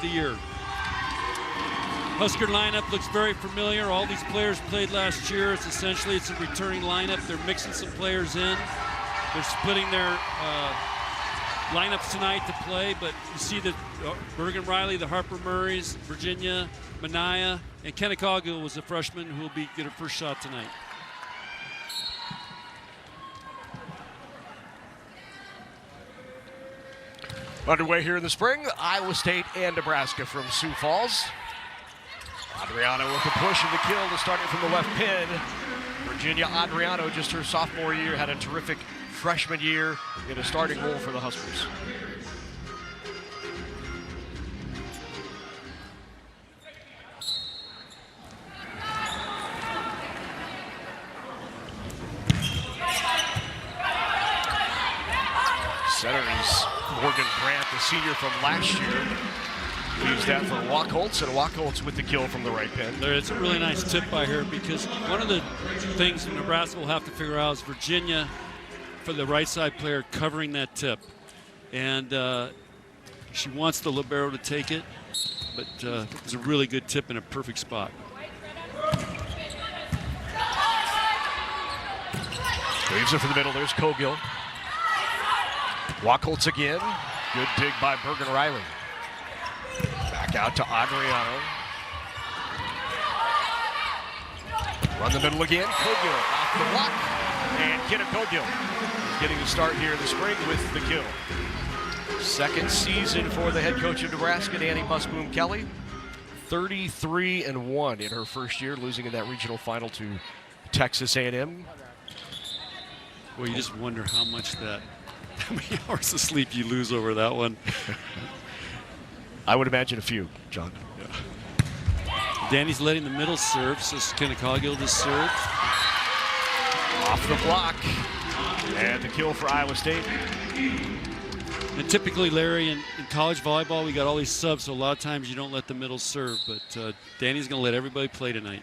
the year. Husker lineup looks very familiar. All these players played last year. It's a returning lineup. They're mixing some players in. They're splitting their lineups tonight to play, but you see that Bergen Riley, the Harper Murrays, Virginia, Manaya, and Kennecogill was a freshman who will get her first shot tonight. Underway here in the spring, Iowa State and Nebraska from Sioux Falls. Adriano with a push and the kill to start it from the left pin. Virginia Adriano, just her sophomore year, had a terrific freshman year in a starting role for the Huskers. Center is Morgan Brandt, the senior from last year. Leaves that for Wachholtz, and Wachholtz with the kill from the right pin. It's a really nice tip by her, because one of the things Nebraska will have to figure out is Virginia, for the right side player, covering that tip. And she wants the libero to take it, but it's a really good tip in a perfect spot. Leaves it for the middle. There's Cogill. Wachholtz again. Good dig by Bergen Riley. Back out to Adriano. Run the middle again. Cogill off the block. And Kennecogill is getting the start here in the spring with the kill. Second season for the head coach of Nebraska, Danny Musboom Kelly. 33-1 in her first year, losing in that regional final to Texas A&M. Well, you just wonder how many hours of sleep you lose over that one. I would imagine a few, John. Yeah. Danny's letting the middle serve, so Kennecogill to serve. Off the block. And the kill for Iowa State. And typically, Larry, in college volleyball, we got all these subs, so a lot of times you don't let the middle serve, but Danny's going to let everybody play tonight.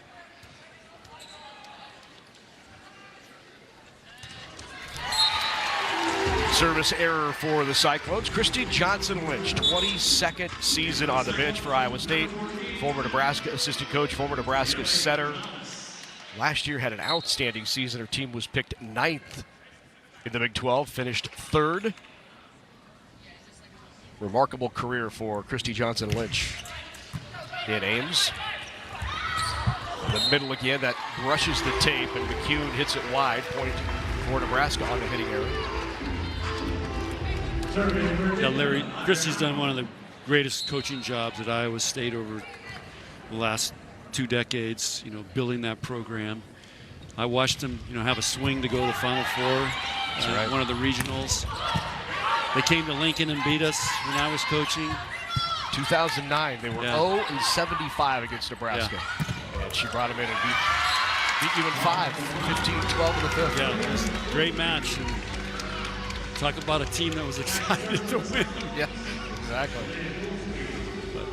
Service error for the Cyclones. Christy Johnson-Lynch, 22nd season on the bench for Iowa State. Former Nebraska assistant coach, former Nebraska setter. Last year had an outstanding season. Her team was picked 9th in the Big 12, finished 3rd. Remarkable career for Christy Johnson-Lynch. In Ames. In the middle again, that brushes the tape, and McCune hits it wide. Point for Nebraska on the hitting error. Yeah, Larry, Christy's done one of the greatest coaching jobs at Iowa State over the last 2 decades, building that program. I watched him, have a swing to go to the Final Four, right. One of the regionals. They came to Lincoln and beat us when I was coaching. 2009, they were 0-75 against Nebraska. Yeah. And she brought him in and beat you in 5, 15-12 in the 5th. Yeah, it was a great match. And talk about a team that was excited to win. Yeah, exactly. But,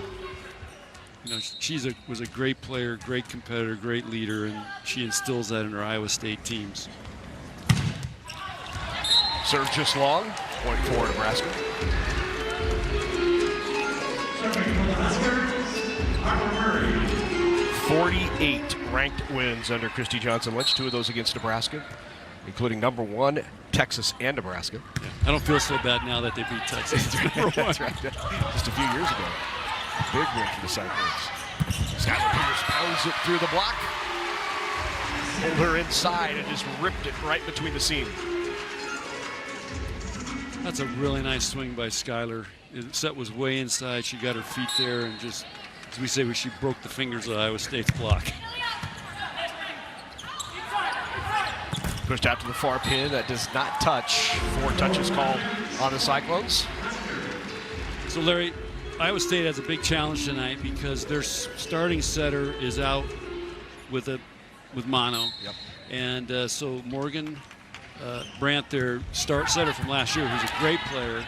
she was a great player, great competitor, great leader, and she instills that in her Iowa State teams. Serve just long. Point for Nebraska. 48 ranked wins under Christy Johnson-Lynch, 2 of those against Nebraska, including number 1, Texas and Nebraska. Yeah, I don't feel so bad now that they beat Texas. That's right. Just a few years ago. Big win for the Cyclones. Skylar Peters pounds it through the block. Pulled her inside and just ripped it right between the seam. That's a really nice swing by Skylar. The set was way inside. She got her feet there and just, as we say, she broke the fingers of Iowa State's block. Pushed out to the far pin. That does not touch. 4 touches called on the Cyclones. So, Larry, Iowa State has a big challenge tonight because their starting setter is out with mono. Yep. And so Morgan Brandt, their start setter from last year, who's a great player,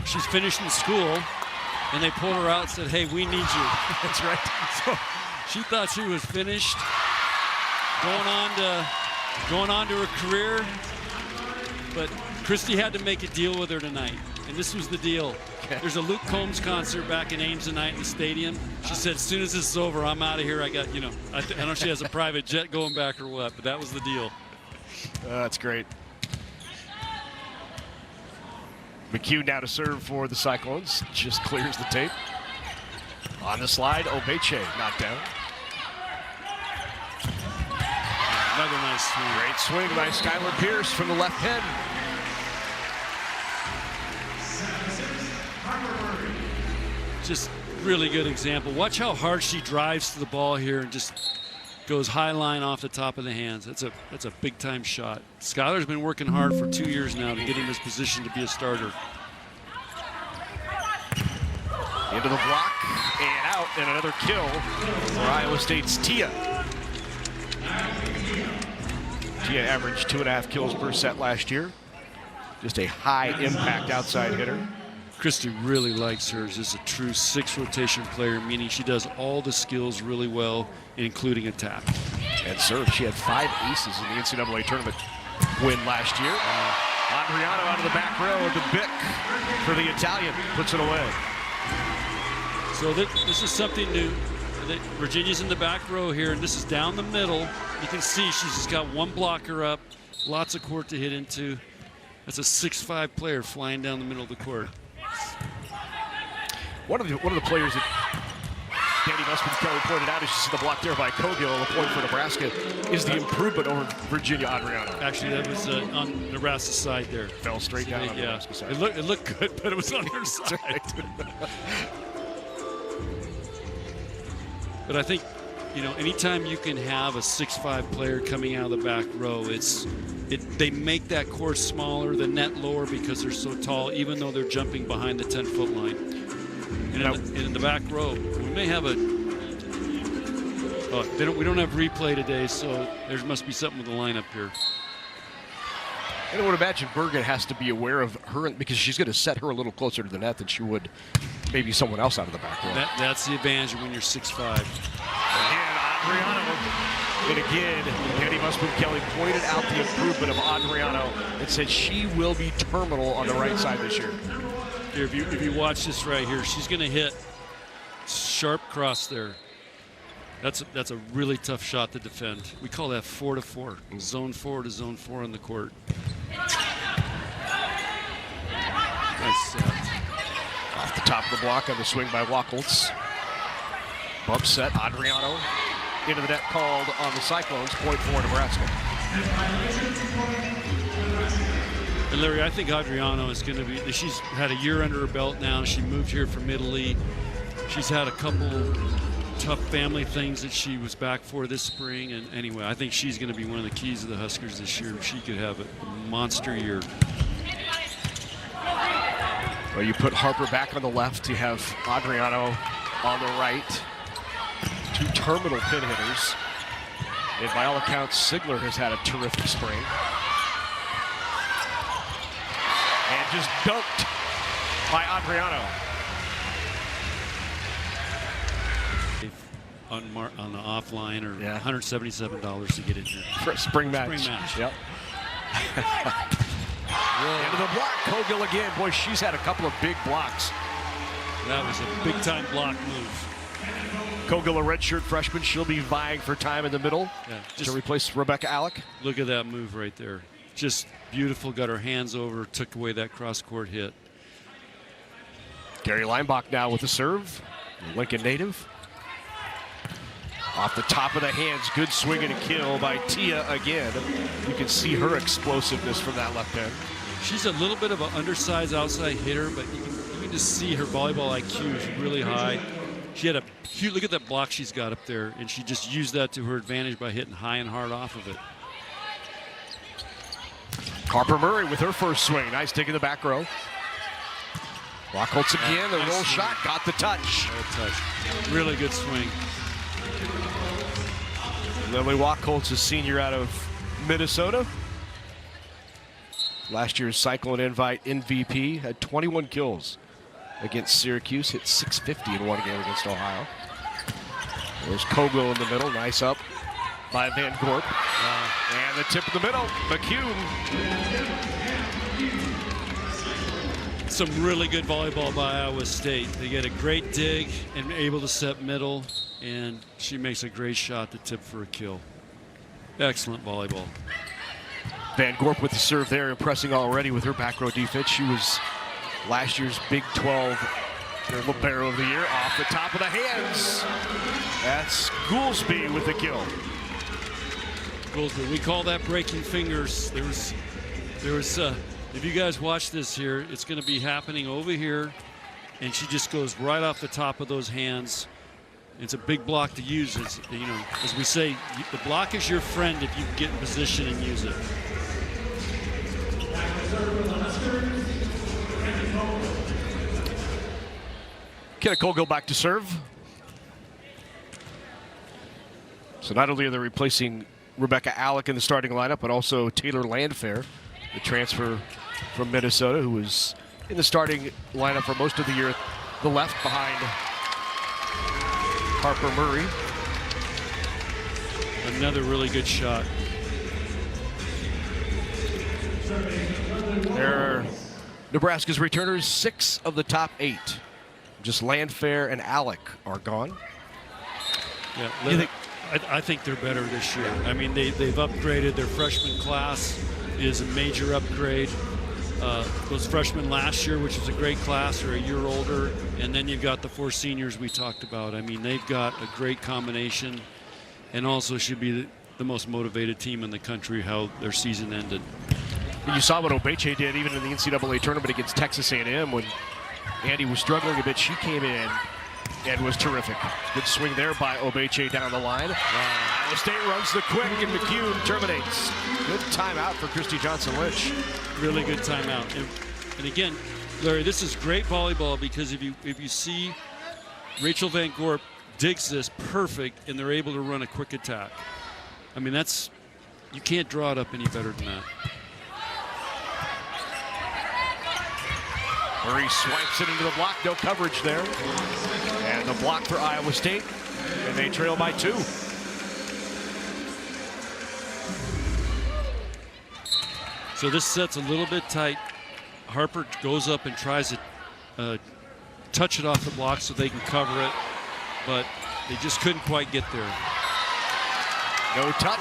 she's finished in school, and they pulled her out and said, hey, we need you. That's right. So she thought she was finished, going on to her career, but Christy had to make a deal with her tonight. and this was the deal. There's a Luke Combs concert back in Ames tonight in the stadium. She said, as soon as this is over, I'm out of here. I got, you know, I don't know if she has a private jet going back or what, but that was the deal. That's great. McHugh now to serve for the Cyclones. Just clears the tape. On the slide, Obeche not down. Another nice swing. Great swing by Skylar Pierce from the left head. Just really good example. Watch how hard she drives to the ball here and just goes high line off the top of the hands. That's a big time shot. Skylar's been working hard for 2 years now to get in this position to be a starter. Into the block and out, and another kill for Iowa State's Tia. Tia averaged 2.5 kills per set last year. Just a high impact outside hitter. Christy really likes her as just a true 6 rotation player, meaning she does all the skills really well, including attack. And serve, she had 5 aces in the NCAA tournament win last year. Adriano out of the back row, the Bic for the Italian, puts it away. So this is something new. Virginia's in the back row here, and this is down the middle. You can see she's just got one blocker up, lots of court to hit into. That's a 6'5" player flying down the middle of the court. One of the players that Danny Musman-Kelly pointed out, as you see the block there by Cogill, the point for Nebraska, is the improvement over Virginia Adriano. Actually, that was on Nebraska's side there. Fell straight down on Nebraska's side. It looked good, but it was on her side. But I think, you know, anytime you can have a 6'5" player coming out of the back row, they make that court smaller, the net lower because they're so tall, even though they're jumping behind the 10-foot line. And in the back row, we may have we don't have replay today, so there must be something with the lineup here. And I would imagine Bergen has to be aware of her because she's going to set her a little closer to the net than she would maybe someone else out of the back row. That's the advantage when you're 6'5". Again, Adriano. And again, Danny Musman-Kelly pointed out the improvement of Adriano and said she will be terminal on the right side this year. Here, if you watch this right here, she's going to hit sharp cross there. That's a really tough shot to defend. We call that 4-to-4, zone 4 to zone 4 on the court. Nice set. Off the top of the block on the swing by Wachholtz. Bump set, Adriano into the net called on the Cyclones, point for Nebraska. And Larry, I think Adriano is going to be, she's had a year under her belt now. She moved here from Italy. She's had a couple tough family things that she was back for this spring. And anyway, I think she's going to be one of the keys of the Huskers this year. She could have a monster year. Well, you put Harper back on the left. You have Adriano on the right. 2 terminal pin hitters. And by all accounts, Sigler has had a terrific spring. And just dunked by Adriano. On the offline or $177 to get in here. For a spring match. Spring match. Yep. Into the block, Cogill again. Boy, she's had a couple of big blocks. That was a big-time block move. Cogill, a redshirt freshman, she'll be vying for time in the middle to replace Rebecca Alec. Look at that move right there. Just beautiful, got her hands over, took away that cross-court hit. Gary Leinbach now with the serve, Lincoln native. Off the top of the hands, good swing and a kill by Tia again. You can see her explosiveness from that left hand. She's a little bit of an undersized outside hitter, but you can just see her volleyball IQ is really high. She had a huge, look at that block she's got up there, and she just used that to her advantage by hitting high and hard off of it. Harper Murray with her first swing. Nice dig in the back row. Wachholtz again, the nice roll swing. shot, got the touch. Really good swing. Lily Wachholtz, a senior out of Minnesota. Last year's Cyclone Invite MVP, had 21 kills against Syracuse, hit .650 in one game against Ohio. There's Cogill in the middle, nice up by Van Gorp. And the tip in the middle, McHugh. some really good volleyball by Iowa State. They get a great dig and able to set middle, and she makes a great shot to tip for a kill. Excellent volleyball. Van Gorp with the serve there, impressing already with her back row defense. She was last year's Big 12 libero of the year. Off the top of the hands. That's Goolsby with the kill. Goolsby, we call that breaking fingers. There was if you guys watch this here, it's going to be happening over here, and she just goes right off the top of those hands. It's a big block to use. It's, you know, as we say, the block is your friend if you get in position and use it. Kenna Colgill back to serve. So not only are they replacing Rebecca Alec in the starting lineup, but also Taylor Landfair, the transfer from Minnesota, who was in the starting lineup for most of the year, the left behind Harper Murray. Another really good shot. They're Nebraska's returners, 6 of the top 8. Just Landfair and Alec are gone. Yeah, I think they're better this year. I mean, they've upgraded. Their freshman class is a major upgrade. Those freshmen last year, which was a great class, are a year older. And then you've got the 4 seniors we talked about. I mean, they've got a great combination, and also should be the most motivated team in the country, how their season ended. You saw what Obeche did even in the NCAA tournament against Texas A&M when Andy was struggling a bit. She came in and was terrific. Good swing there by Obeche down the line. Iowa State runs the quick, and McCune terminates. Good timeout for Christy Johnson-Lynch. Really good timeout. And again, Larry, this is great volleyball because if you see Rachel Van Gorp digs this perfect, and they're able to run a quick attack. I mean, you can't draw it up any better than that. Murray swipes it into the block. No coverage there. And the block for Iowa State. And they trail by 2. So this set's a little bit tight. Harper goes up and tries to touch it off the block so they can cover it. But they just couldn't quite get there. No touch.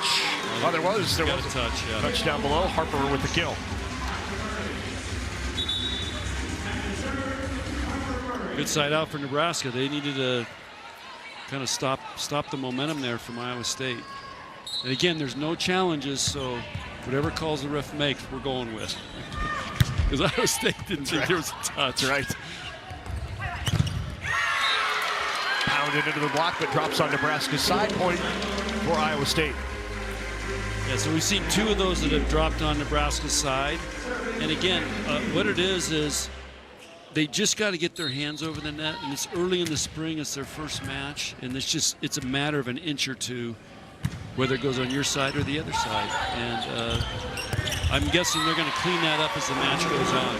Oh, there was a touch, yeah. Touch down below. Harper with the kill. Good side out for Nebraska. They needed to kind of stop the momentum there from Iowa State. And again, there's no challenges, so whatever calls the ref makes, we're going with. Because Iowa State didn't think there was a touch. That's right. Pounded into the block, but drops on Nebraska's side. Point for Iowa State. Yeah, so we've seen 2 of those that have dropped on Nebraska's side. And again, what it is they just got to get their hands over the net, and it's early in the spring. It's their first match, and it's a matter of an inch or 2, whether it goes on your side or the other side. And I'm guessing they're going to clean that up as the match goes on.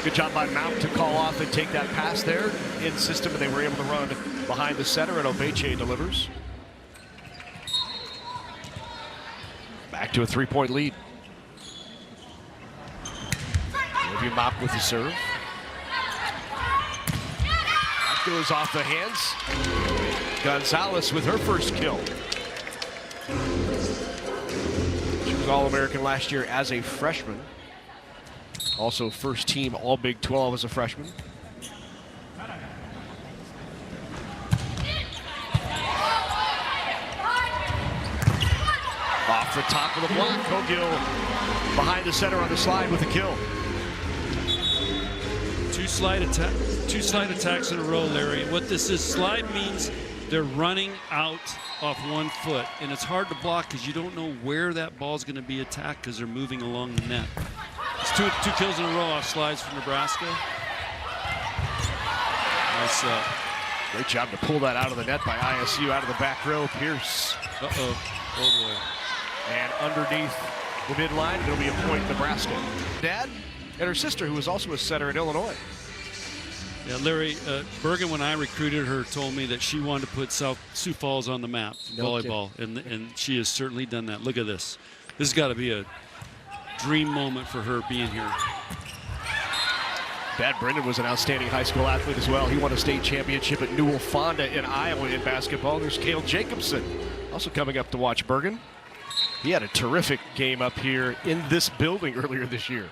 Good job by Mount to call off and take that pass there in system, and they were able to run behind the center, and Obeche delivers. Back to a 3-point lead. Olivia Mop with the serve. That goes off the hands. Gonzalez with her first kill. She was All-American last year as a freshman. Also first team All-Big 12 as a freshman. Off the top of the block, Cogill behind the center on the slide with a kill. Two slide attacks in a row, Larry. What this is, slide means they're running out off one foot, and it's hard to block because you don't know where that ball's going to be attacked because they're moving along the net. It's two kills in a row off slides for Nebraska. Nice. Great job to pull that out of the net by ISU out of the back row. Pierce. Uh-oh. Oh, boy. And underneath the midline, it'll be a point Nebraska. Dad and her sister, who was also a setter in Illinois. Yeah, Larry, Bergen, when I recruited her, told me that she wanted to put Sioux Falls on the map, volleyball, and she has certainly done that. Look at this. This has got to be a dream moment for her being here. Dad Brendan was an outstanding high school athlete as well. He won a state championship at Newell Fonda in Iowa in basketball. There's Cale Jacobson also coming up to watch Bergen. He had a terrific game up here in this building earlier this year.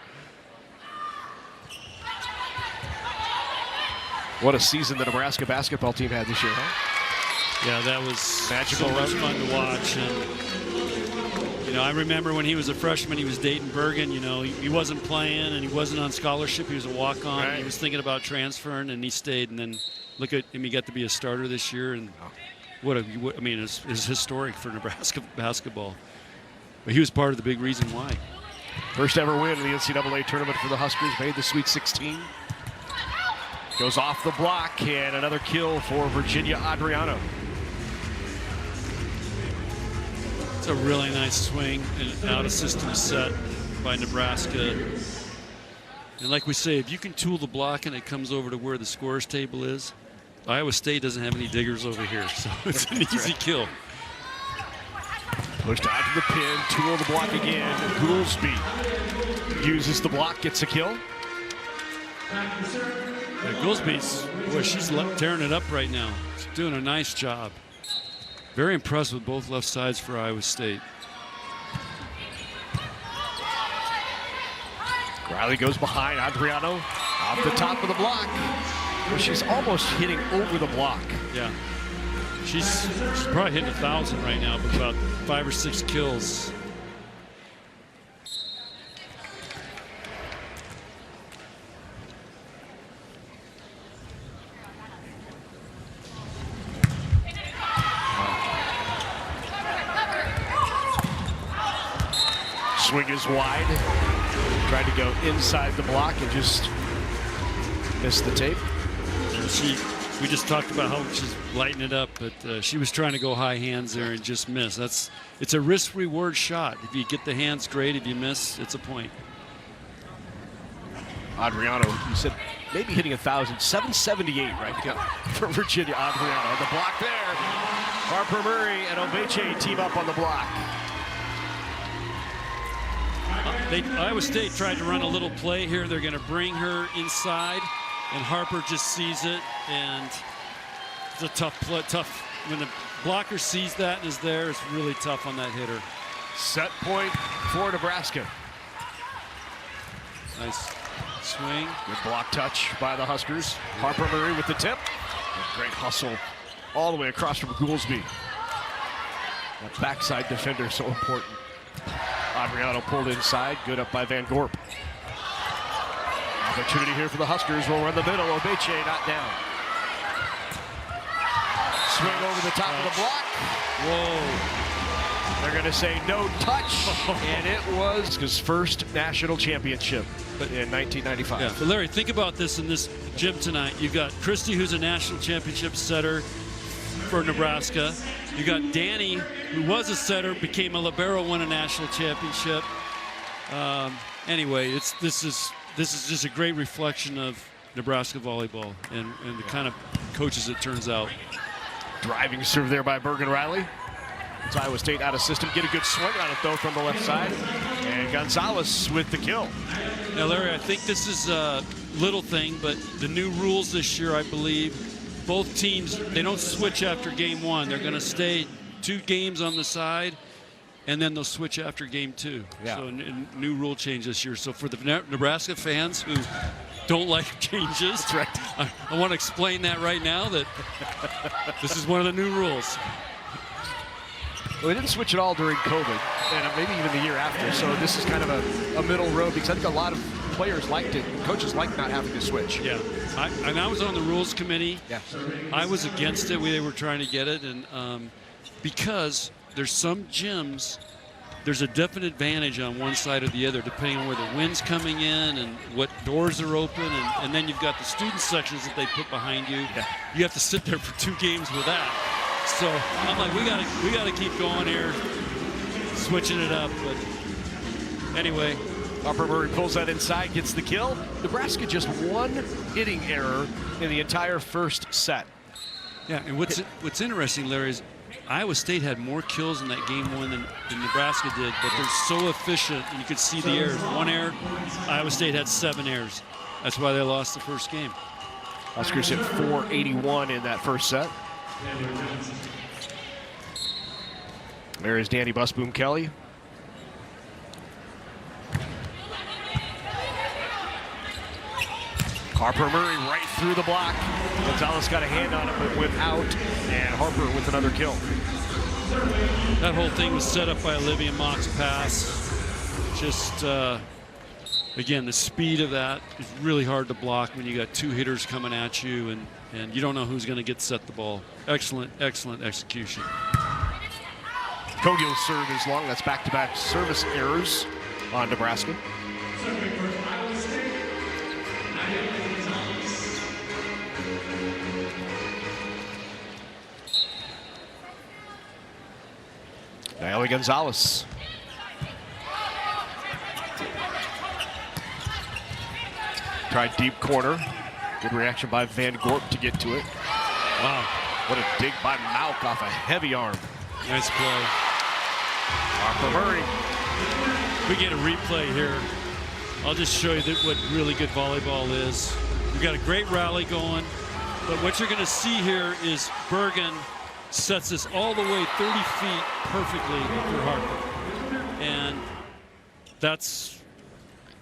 What a season the Nebraska basketball team had this year, huh? Yeah, that was magical, so much fun to watch. And, you know, I remember when he was a freshman, he was dating Bergen. You know, he wasn't playing and he wasn't on scholarship. He was a walk-on. Right. He was thinking about transferring, and he stayed. And then look at him; he got to be a starter this year. And I mean, it's historic for Nebraska basketball. But he was part of the big reason why. First ever win in the NCAA tournament for the Huskers. Made the Sweet 16. Goes off the block, and another kill for Virginia Adriano. It's a really nice swing and out-of-system set by Nebraska. And like we say, if you can tool the block and it comes over to where the scorer's table is, Iowa State doesn't have any diggers over here, so it's an easy kill. Pushed out to the pin, tool the block again. Goolsby uses the block, gets a kill. Goolsby's, boy, she's tearing it up right now. She's doing a nice job. Very impressed with both left sides for Iowa State. Riley goes behind Adriano off the top of the block. Well, she's almost hitting over the block. Yeah. She's probably hitting 1,000 right now, but about 5 or 6 kills. Swing is wide. Tried to go inside the block and just missed the tape. We just talked about how she's lighting it up, but she was trying to go high hands there and just missed. It's a risk-reward shot. If you get the hands, great. If you miss, it's a point. Adriano, you said maybe hitting 1,000. 778 right now for Virginia. Adriano on the block there. Harper Murray and Obeche team up on the block. Iowa State tried to run a little play here. They're going to bring her inside, and Harper just sees it, and it's a tough play. When the blocker sees that and is there, it's really tough on that hitter. Set point for Nebraska. Nice swing. Good block touch by the Huskers. Harper Murray with the tip. A great hustle all the way across from Goolsby. That backside defender so important. Adriano pulled inside. Good up by Van Gorp. Opportunity here for the Huskers. Will run the middle. Obeche not down. Swing over the top of the block. Whoa. They're going to say no touch. And it was his first national championship in 1995. Yeah, but Larry, think about this in this gym tonight. You've got Christy, who's a national championship setter for Nebraska. You got Danny, who was a setter, became a libero, won a national championship. Anyway, this is just a great reflection of Nebraska volleyball and the kind of coaches it turns out. Driving serve there by Bergen Riley. It's Iowa State out of system. Get a good swing on it though from the left side. And Gonzalez with the kill. Now, Larry, I think this is a little thing, but the new rules this year, I believe, both teams, they don't switch after game one. They're going to stay 2 games on the side, and then they'll switch after game 2. Yeah. So new rule change this year. So for the Nebraska fans who don't like changes, that's right. I want to explain that right now, that this is one of the new rules. Well, they didn't switch at all during COVID, and maybe even the year after. So this is kind of a middle road, because I think a lot of players liked it. Coaches liked not having to switch. Yeah, I was on the rules committee. Yeah. I was against it. They were trying to get it, and because there's some gyms, there's a definite advantage on one side or the other, depending on where the wind's coming in and what doors are open, and then you've got the student sections that they put behind you. Yeah. You have to sit there for 2 games with that. So I'm like, we gotta keep going here, switching it up. But anyway, Harper Murray pulls that inside, gets the kill. Nebraska just 1 hitting error in the entire first set. Yeah, and what's interesting, Larry, is Iowa State had more kills in that game 1 than Nebraska did, but they're so efficient, and you could see the errors. 1 error, Iowa State had 7 errors. That's why they lost the first game. Huskers hit 481 in that first set. There is Danny Busboom Kelly. Harper Murray right through the block. Gonzalez got a hand on it, but went out, and Harper with another kill. That whole thing was set up by Olivia Mock's pass. Just, again, the speed of that is really hard to block when you got two hitters coming at you, and you don't know who's going to get set the ball. Excellent, excellent execution. Cogill's serve is long. That's back-to-back service errors on Nebraska. Naomi Gonzalez. Tried deep corner. Good reaction by Van Gorp to get to it. Wow, what a dig by Mauk off a heavy arm. Nice play. Harper Murray. We get a replay here. I'll just show you what really good volleyball is. We've got a great rally going, but what you're going to see here is Bergen sets this all the way 30 feet perfectly for Harper. And that's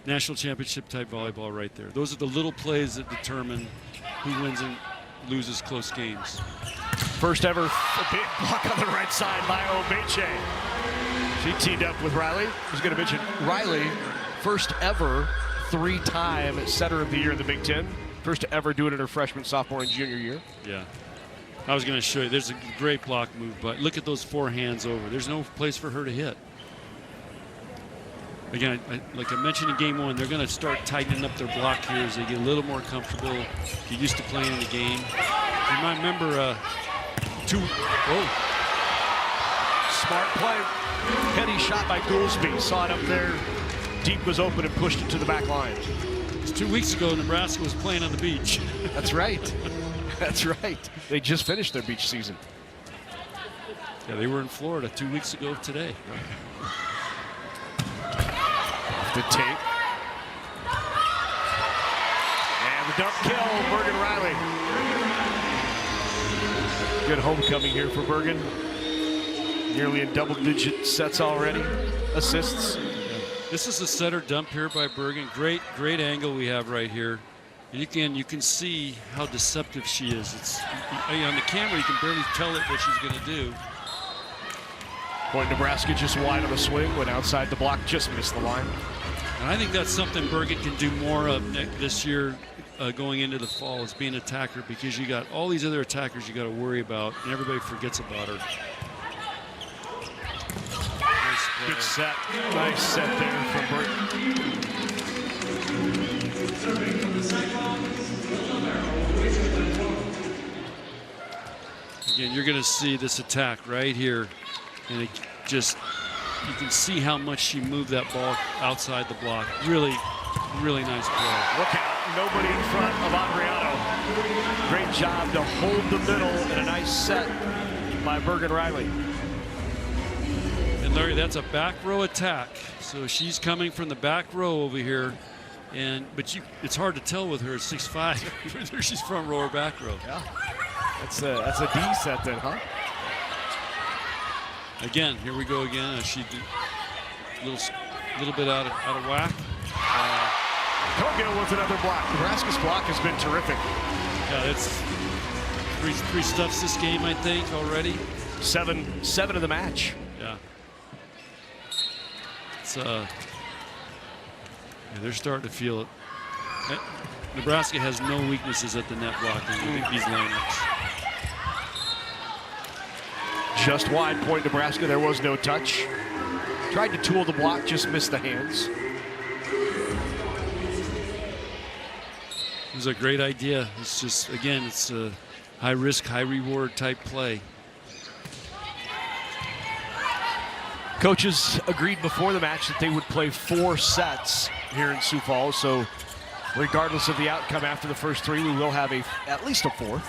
national championship type volleyball right there. Those are the little plays that determine who wins and loses close games. First ever big block on the right side by Obeche. She teamed up with Riley. I was going to mention Riley, first ever three-time setter of the year in the Big Ten. First to ever do it in her freshman, sophomore, and junior year. Yeah. I was going to show you. There's a great block move, but look at those four hands over. There's no place for her to hit. Again, like I mentioned in game one, they're going to start tightening up their block here as they get a little more comfortable, get used to playing in the game. You might remember Smart play. Heady shot by Goolsby. Saw it up there. Deep was open and pushed it to the back line. It's 2 weeks ago, Nebraska was playing on the beach. That's right. That's right. They just finished their beach season. Yeah, they were in Florida 2 weeks ago today. The tape. And the dump kill, Bergen Riley. Good homecoming here for Bergen. Nearly in double-digit sets already. Assists. Yeah. This is a setter dump here by Bergen. Great angle we have right here. And you can see how deceptive she is. It's on the camera, you can barely tell it what she's going to do. Point Nebraska just wide on the swing, went outside the block, just missed the line. And I think that's something Bergen can do more of this year going into the fall, is being an attacker, because you got all these other attackers you got to worry about, and everybody forgets about her. Nice good set. Nice set there from Bergen. Again, you're going to see this attack right here, and it just, you can see how much she moved that ball outside the block. Really, really nice play. Look out, nobody in front of Adriano. Great job to hold the middle and a nice set by Bergen Riley. And Larry, that's a back row attack. So she's coming from the back row over here. But it's hard to tell with her at 6'5", whether she's front row or back row. Yeah, that's a D set then, huh? Again, here we go again. She did a little bit out of whack. Cogill with another block. Nebraska's block has been terrific. Yeah, it's three stuffs this game, I think, already. Seven of the match. Yeah. It's they're starting to feel it. Nebraska has no weaknesses at the net blocking in these lineups. Just wide point Nebraska. There was no touch. Tried to tool the block, just missed the hands. It was a great idea. It's just, again, it's a high risk, high reward type play. Coaches agreed before the match that they would play 4 sets here in Sioux Falls, so regardless of the outcome after the first 3, we will have at least a 4th.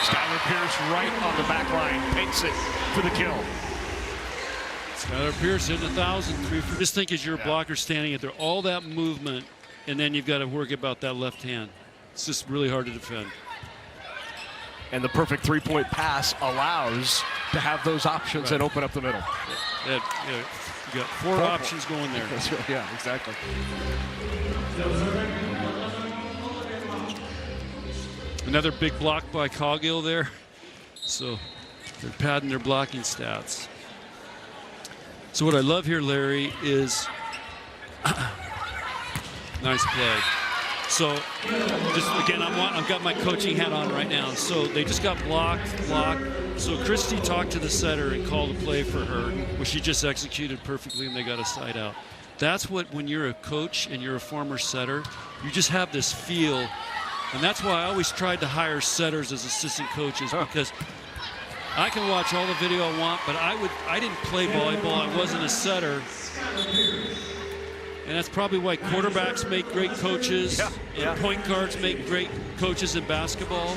Skylar Pierce right on the back line, paints it for the kill. Skylar Pierce hitting 1,000. Just think as your blocker standing at there, all that movement, and then you've got to worry about that left hand. It's just really hard to defend. And the perfect three-point pass allows to have those options and open up the middle. You got four options going there. Yeah, exactly. Another big block by Coggill there. So they're padding their blocking stats. So what I love here, Larry, is nice play. So just again, I've got my coaching hat on right now. So they just got blocked. So Christy talked to the setter and called a play for her, which she just executed perfectly, and they got a side out. That's what, when you're a coach and you're a former setter, you just have this feel. And that's why I always tried to hire setters as assistant coaches, because I can watch all the video I want, but I didn't play volleyball. I wasn't a setter. And that's probably why quarterbacks make great coaches and point guards make great coaches in basketball.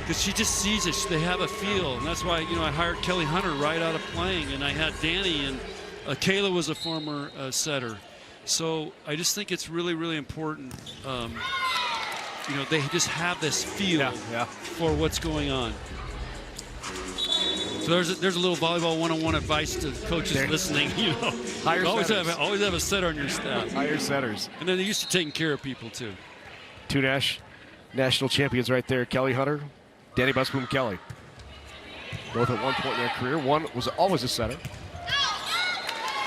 Because she just sees it. They have a feel. And that's why, I hired Kelly Hunter right out of playing. And I had Danny, and Kayla was a former setter. So I just think it's really, really important. They just have this feel for what's going on. So there's a little volleyball 101 advice to coaches listening. Always have a setter on your staff. Hire setters. And then they're used to taking care of people too. Two national champions right there. Kelly Hunter, Danny Busboom Kelly. Both at one point in their career. One was always a setter.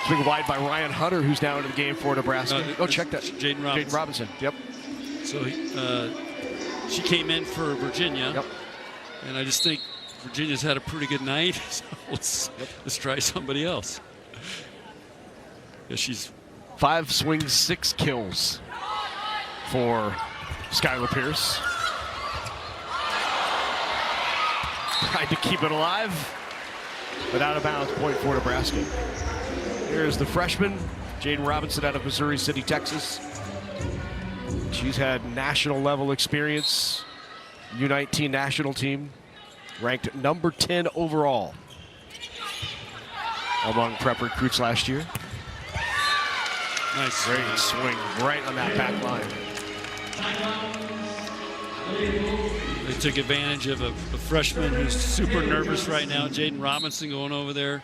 Swing wide by Ryan Hunter, who's now into the game for Nebraska. Check that. Jaden Robinson. Jaden Robinson. Yep. So she came in for Virginia. Yep. And I just think Virginia's had a pretty good night. So let's try somebody else. Yeah, she's 5 swings, 6 kills for Skylar Pierce. Tried to keep it alive, but out of bounds, point for Nebraska. Here's the freshman, Jaden Robinson out of Missouri City, Texas. She's had national level experience, U19 national team, ranked number 10 overall among prep recruits last year. Nice. Great swing right on that back line. They took advantage of a freshman who's super nervous right now, Jaden Robinson, going over there.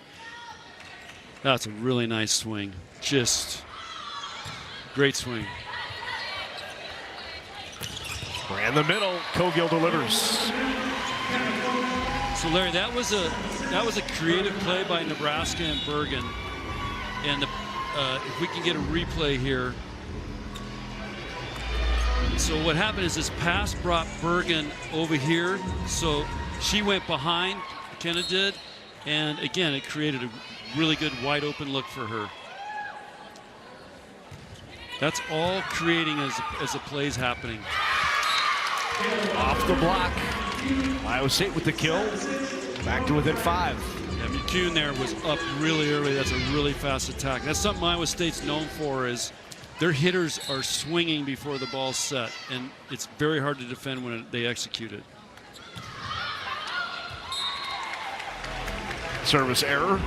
That's a really nice swing. Just great swing. Ran the middle. Cogill delivers. So Larry, that was a creative play by Nebraska and Bergen. And if we can get a replay here. So what happened is this pass brought Bergen over here. So she went behind, McKenna did. And again, it created a really good wide open look for her. That's all creating as the play's happening. Off the block. Iowa State with the kill. Back to within 5. Yeah, McCune there was up really early. That's a really fast attack. That's something Iowa State's known for, is their hitters are swinging before the ball's set, and it's very hard to defend when they execute it. Service error.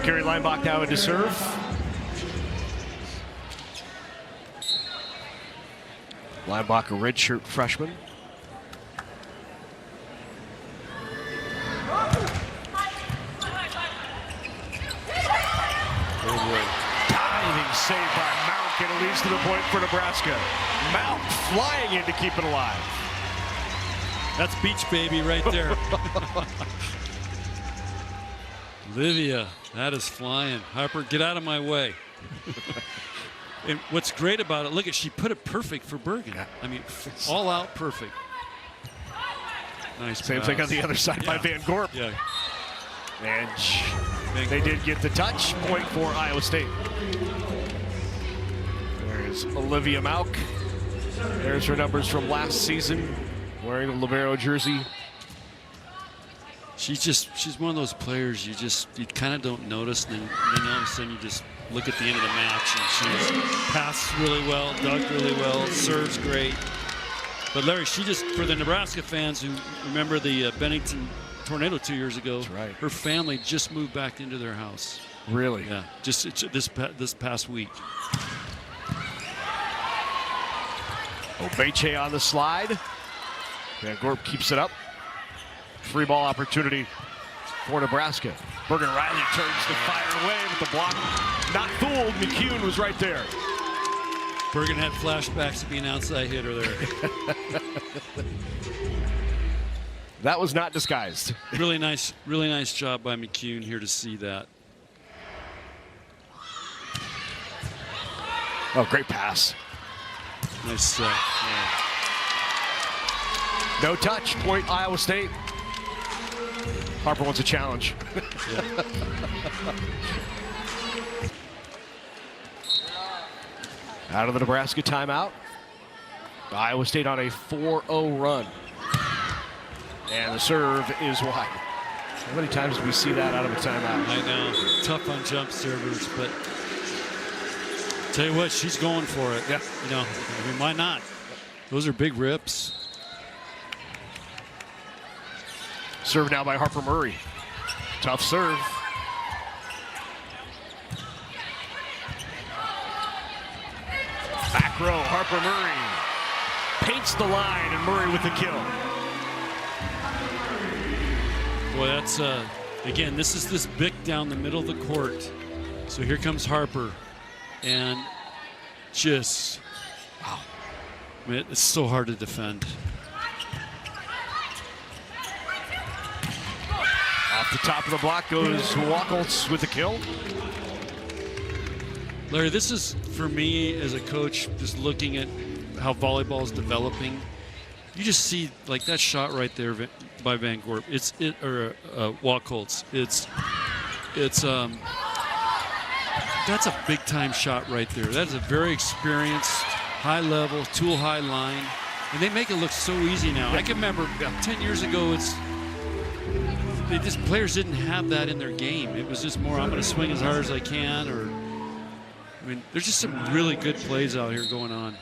Kerry Leinbach now into serve. Leinbach, a redshirt freshman. Diving save by Mount, and it leads to the point for Nebraska. Mount flying in to keep it alive. That's beach baby right there. Olivia, that is flying. Harper, get out of my way. And what's great about it, look at, she put it perfect for Bergen. I mean, all out perfect. Nice Same pass. thing on the other side by Van Gorp. Yeah. And they did get the touch. Point for Iowa State. There's Olivia Mauk. There's her numbers from last season, wearing the libero jersey. She's one of those players you kind of don't notice, and then all of a sudden you just look at the end of the match, and she's passed really well, dug really well, serves great. But Larry, she just, for the Nebraska fans who remember the Bennington tornado 2 years ago, that's right. Her family just moved back into their house. Really? Yeah, just this past week. Obeche on the slide. Van Gorp keeps it up. Free ball opportunity for Nebraska. Bergen Riley turns to fire away with the block. Not fooled. McCune was right there. Bergen had flashbacks to being an outside hitter there. That was not disguised. Really nice job by McCune here to see that. Oh, great pass. Nice set. Yeah. No touch, point Iowa State. Harper wants a challenge. Out of the Nebraska timeout. Iowa State on a 4-0 run. And the serve is wide. How many times do we see that out of a timeout? I know. Tough on jump servers, but tell you what, she's going for it. Yeah. You know, I mean, why not? Those are big rips. Serve now by Harper Murray. Tough serve. Back row, Harper Murray paints the line, and Murray with the kill. Boy, that's again, this is this Bick down the middle of the court. So here comes Harper, and just wow, I mean, it's so hard to defend. Off the top of the block goes Wacholtz with the kill. Larry, this is, for me as a coach, just looking at how volleyball is developing. You just see, like, that shot right there by Van Gorp. Wacholtz. That's a big-time shot right there. That's a very experienced, high-level, tool-high line. And they make it look so easy now. I can remember 10 years ago, players didn't have that in their game. It was just more, I'm going to swing as hard as I can, or, I mean, there's just some really good plays out here going on.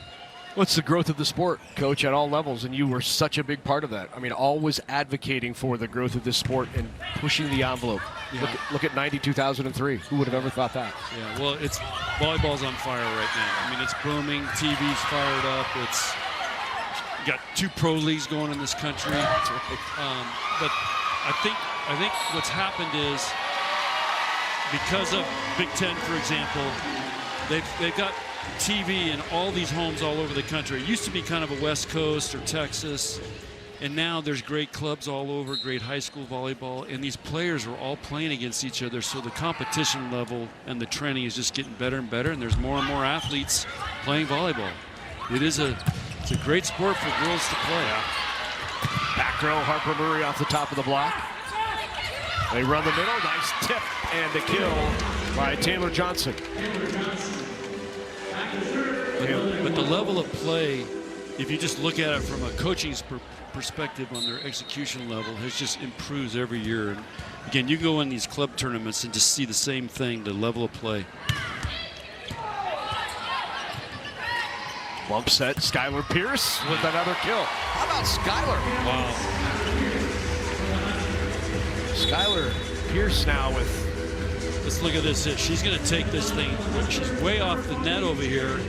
What's the growth of the sport, Coach, at all levels? And you were such a big part of that. I mean, always advocating for the growth of this sport and pushing the envelope. Yeah. Look at 2003. Who would have ever thought that? Yeah, well, volleyball's on fire right now. I mean, it's booming. TV's fired up. You got 2 pro leagues going in this country. But I think what's happened is, because of Big Ten, for example, they've got TV in all these homes all over the country. It used to be kind of a West Coast or Texas, and now there's great clubs all over, great high school volleyball, and these players are all playing against each other, so the competition level and the training is just getting better and better, and there's more and more athletes playing volleyball. It's a great sport for girls to play. Back row, Harper Murray off the top of the block. They run the middle, nice tip, and a kill by Taylor Johnson. But the level of play, if you just look at it from a coaching's perspective on their execution level, has just improves every year. And again, you go in these club tournaments and just see the same thing, the level of play. Bump set, Skylar Pierce with another kill. How about Skylar? Wow. Skylar Pierce now with... Let's look at this. She's going to take this thing. She's way off the net over here.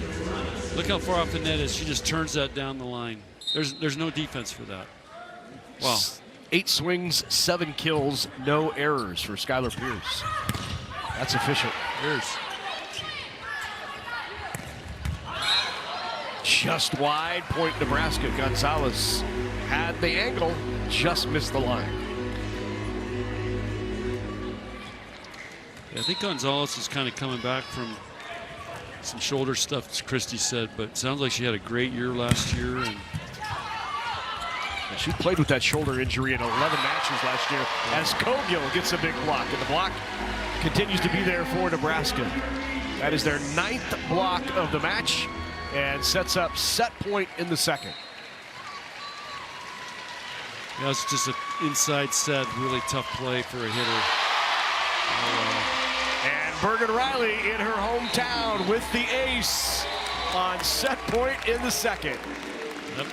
Look how far off the net is. She just turns that down the line. There's no defense for that. Wow. 8 swings, 7 kills, no errors for Skylar Pierce. That's efficient. Pierce. Just wide, point Nebraska. Gonzalez had the angle, just missed the line. Yeah, I think Gonzalez is kind of coming back from some shoulder stuff, as Christy said, but it sounds like she had a great year last year. And she played with that shoulder injury in 11 matches last year, as Cogill gets a big block, and the block continues to be there for Nebraska. That is their 9th block of the match, and sets up set point in the second. Yeah, it's just an inside set, really tough play for a hitter. And Bergen Riley in her hometown with the ace on set point in the second.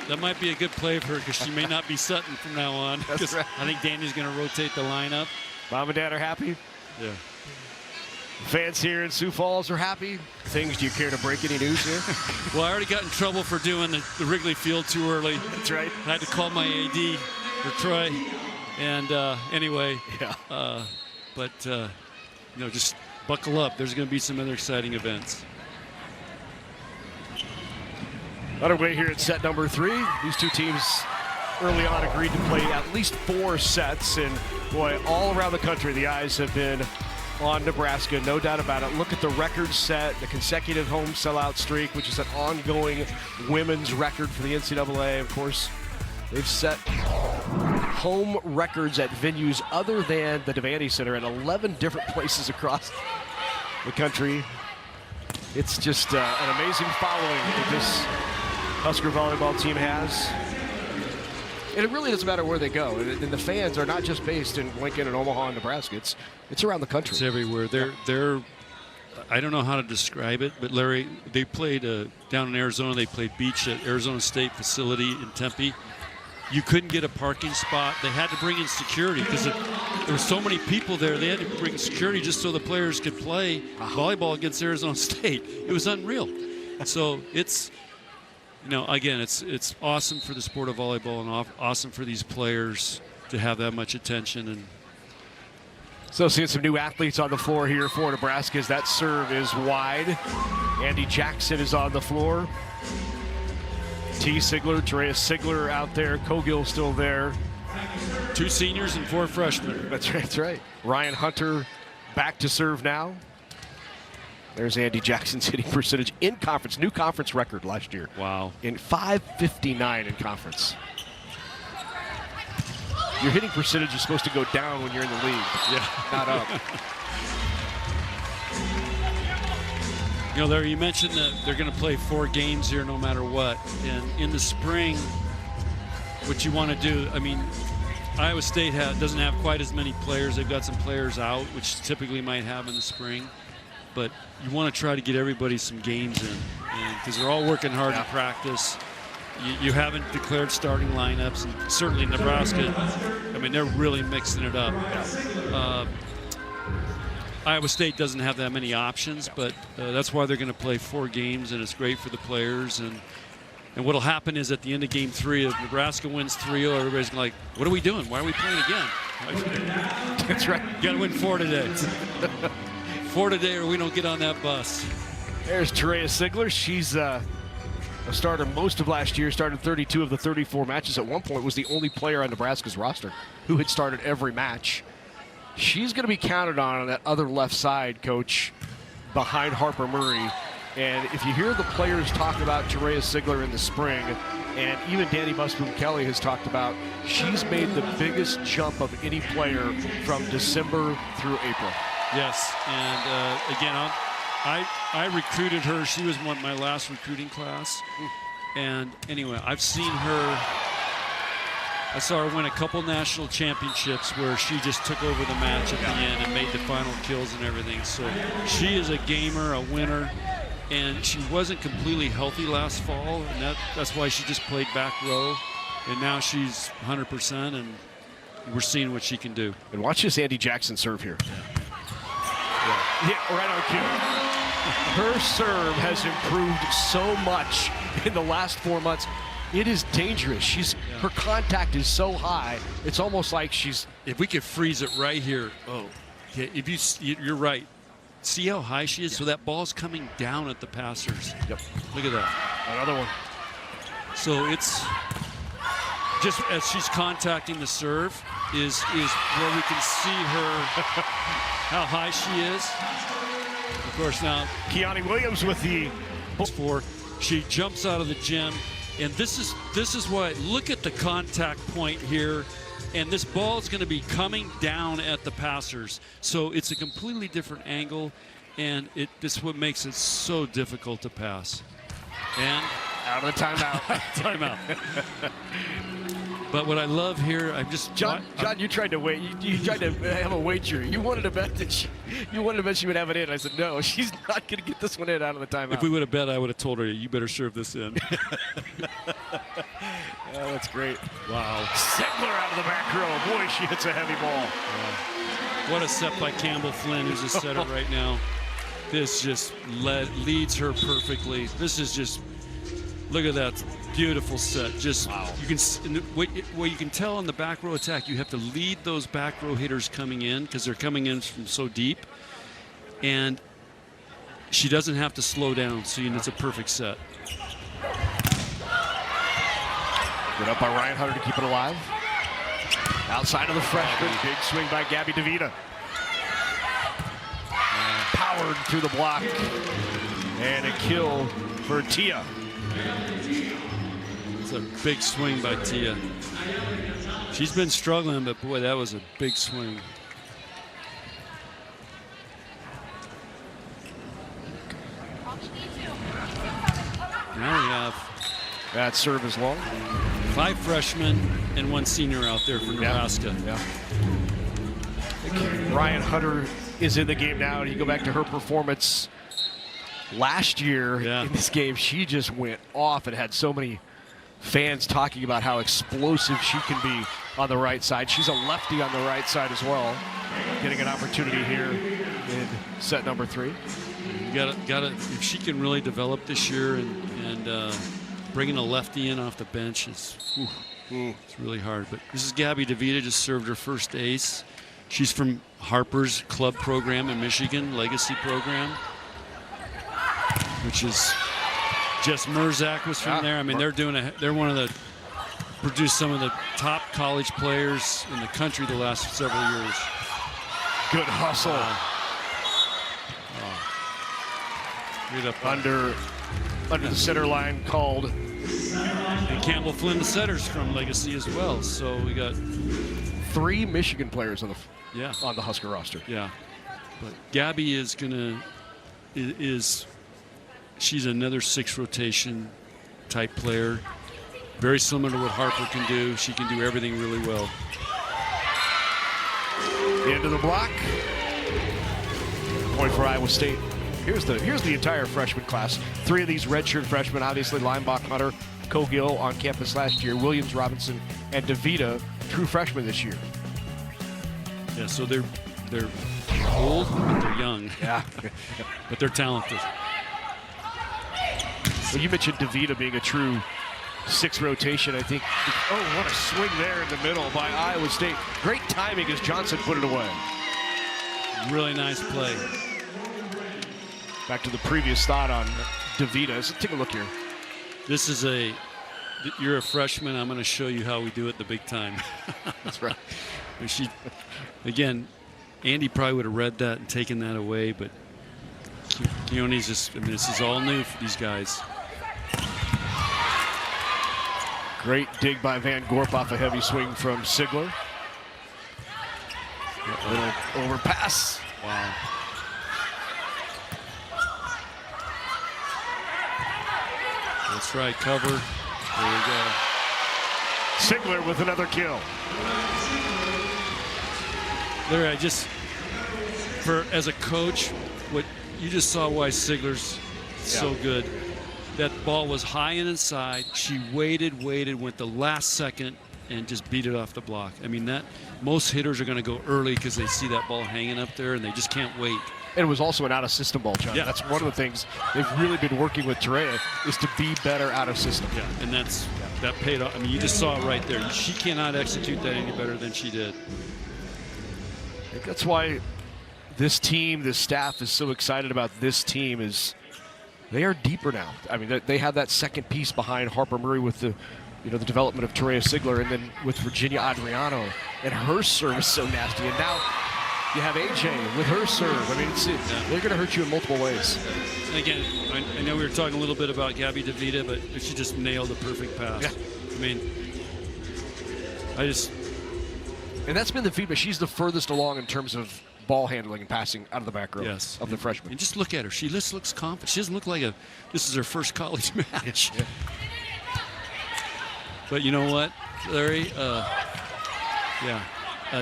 That might be a good play for her because she may not be Sutton from now on. That's right. I think Danny's going to rotate the lineup. Mom and Dad are happy. Yeah. Fans here in Sioux Falls are happy. Things, do you care to break any news here? Well, I already got in trouble for doing the Wrigley Field too early. That's right. I had to call my AD for Troy. And anyway, Yeah. just buckle up. There's going to be some other exciting events. Underway here at set number 3. These two teams early on agreed to play at least 4 sets. And boy, all around the country, the eyes have been on Nebraska, no doubt about it. Look at the record set, the consecutive home sellout streak, which is an ongoing women's record for the NCAA. Of course, they've set home records at venues other than the Devaney Center at 11 different places across the country. It's just an amazing following that this Husker volleyball team has. And it really doesn't matter where they go. And the fans are not just based in Lincoln and Omaha and Nebraska. It's around the country. It's everywhere. They're I don't know how to describe it, but Larry, they played down in Arizona. They played beach at Arizona State facility in Tempe. You couldn't get a parking spot. They had to bring in security because there were so many people there. They had to bring security just so the players could play volleyball against Arizona State. It was unreal. So it's, again, it's awesome for the sport of volleyball and awesome for these players to have that much attention. And so seeing some new athletes on the floor here for Nebraska as that serve is wide. Andy Jackson is on the floor. T. Sigler, Terea Sigler out there. Cogill still there. 2 seniors and 4 freshmen. That's right, that's right. Ryan Hunter back to serve now. There's Andy Jackson's hitting percentage in conference. New conference record last year. Wow. In .559 in conference. Your hitting percentage is supposed to go down when you're in the league. Yeah. Not up. Larry, you mentioned that they're going to play 4 games here no matter what. And in the spring, what you want to do, Iowa State doesn't have quite as many players. They've got some players out, which typically might have in the spring. But you want to try to get everybody some games in because they're all working hard in practice. You haven't declared starting lineups, and certainly Nebraska, they're really mixing it up. Iowa State doesn't have that many options, but that's why they're going to play 4 games, and it's great for the players. And what will happen is at the end of Game 3, if Nebraska wins 3-0, everybody's like, what are we doing? Why are we playing again? That's right. You got to win 4 today. 4 today or we don't get on that bus. There's Terea Sigler. She's a starter most of last year, started 32 of the 34 matches. At one point was the only player on Nebraska's roster who had started every match. She's going to be counted on that other left side, Coach, behind Harper Murray. And if you hear the players talk about Terea Sigler in the spring, and even Danny Busboom-Kelly has talked about, she's made the biggest jump of any player from December through April. Yes, and again, I recruited her. She was my last recruiting class. And anyway, I saw her win a couple national championships where she just took over the match at the end and made the final kills and everything. So she is a gamer, a winner, and she wasn't completely healthy last fall, and that's why she just played back row. And now she's 100%, and we're seeing what she can do. And watch this Andy Jackson serve here. Yeah, right on cue. Her serve has improved so much in the last 4 months. It is dangerous. Her contact is so high. It's almost like she's. If we could freeze it right here. Oh, yeah, you're right. See how high she is? Yeah. So that ball's coming down at the passers. Yep. Look at that. Another one. So it's just as she's contacting the serve is where we can see her how high she is. Of course, now Keani Williams with the. She jumps out of the gym. And this is why, look at the contact point here, and this ball is going to be coming down at the passers. So it's a completely different angle, and this is what makes it so difficult to pass. And out of the timeout. Timeout. But what I love here, John, you tried to wait. You tried to have a wager. You wanted to bet that she would have it in. I said no, she's not going to get this one in out of the timeout. If we would have bet, I would have told her, you better serve this in. Oh, that's great. Wow. Sigler out of the back row. Boy, she hits a heavy ball. What a set by Campbell Flynn, who's a setter right now. This just leads her perfectly. This is just, look at that beautiful set. Just wow. What you can tell on the back row attack, you have to lead those back row hitters coming in because they're coming in from so deep, and she doesn't have to slow down. So it's a perfect set. Good up by Ryan Hunter to keep it alive. Outside of the freshman, big swing by Gabby DeVita. Powered through the block. And a kill for Tia. It's a big swing by Tia. She's been struggling, but boy, that was a big swing. Now we have that serve is long. 5 freshmen and 1 senior out there for Nebraska. Yeah. Ryan Hunter is in the game now, and you go back to her performance last year in this game. She just went off and had so many fans talking about how explosive she can be on the right side. She's a lefty on the right side as well. Getting an opportunity here in set number 3. You gotta. If she can really develop this year and bringing a lefty in off the bench is it's really hard. But this is Gabby DeVita, just served her first ace. She's from Harper's club program in Michigan, legacy program, which is Jess Merzak was from there. I mean, they're one of the produced some of the top college players in the country the last several years. Good hustle. Under the center line called. And Campbell Flynn, the setter's from Legacy as well. So we got 3 Michigan players on the Husker roster. Yeah, but Gabby is she's another 6 rotation type player. Very similar to what Harper can do. She can do everything really well. Into the block. Point for Iowa State. Here's the entire freshman class. 3 of these redshirt freshmen, obviously Lineback, Hunter, Cogill on campus last year, Williams, Robinson, and DeVita, true freshmen this year. Yeah, so they're old, but they're young. Yeah. But they're talented. Well, you mentioned DeVita being a true 6 rotation, I think. Oh, what a swing there in the middle by Iowa State. Great timing as Johnson put it away. Really nice play. Back to the previous thought on DeVita. So take a look here. This is you're a freshman. I'm going to show you how we do it the big time. That's right. Again, Andy probably would have read that and taken that away, but Keone's this is all new for these guys. Great dig by Van Gorp off a heavy swing from Sigler. Little overpass. Wow. That's right, cover. There we go. Sigler with another kill. Larry, as a coach, what you just saw why Sigler's so good. That ball was high and inside. She waited, went the last second, and just beat it off the block. I mean, most hitters are going to go early because they see that ball hanging up there, and they just can't wait. And it was also an out-of-system ball, John. Yeah. That's one of the things they've really been working with Terea is to be better out of system. Yeah, and that paid off. I mean, you just saw it right there. She cannot execute that any better than she did. I think that's why this team, this staff is so excited about this team is they are deeper now. I mean, they have that second piece behind Harper Murray with the development of Terea Sigler, and then with Virginia Adriano, and her serve is so nasty. And now you have AJ with her serve. I mean, they're going to hurt you in multiple ways. And again, I know we were talking a little bit about Gabby DeVita, but she just nailed a perfect pass. Yeah. I mean, and that's been the feedback. She's the furthest along in terms of ball handling and passing out of the back row of the freshman. And just look at her. She just looks confident. She doesn't look like this is her first college match. Yeah. But you know what, Larry?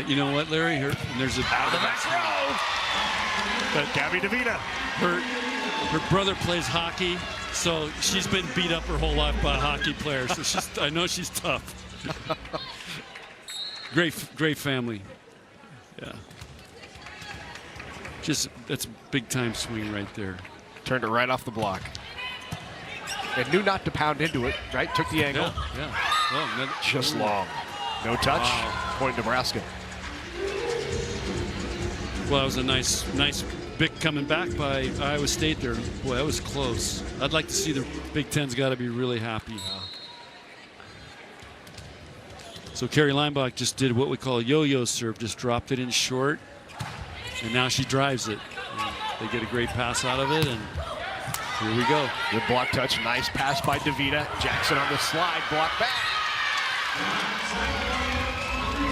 You know what, Larry? There's out of the back row. But Gabby DeVita. Her brother plays hockey, so she's been beat up her whole life by a hockey player. So I know she's tough. Great family. Yeah. That's a big time swing right there. Turned it right off the block. And knew not to pound into it, right? Took the angle. Yeah. Well, just long. No touch. Wow. Point Nebraska. Well, that was a nice big coming back by Iowa State there. Boy, that was close. I'd like to see the Big Ten's got to be really happy. So Carrie Leinbach just did what we call a yo-yo serve, just dropped it in short, and now she drives it. And they get a great pass out of it, and here we go. Good block touch, nice pass by DeVita. Jackson on the slide, block back.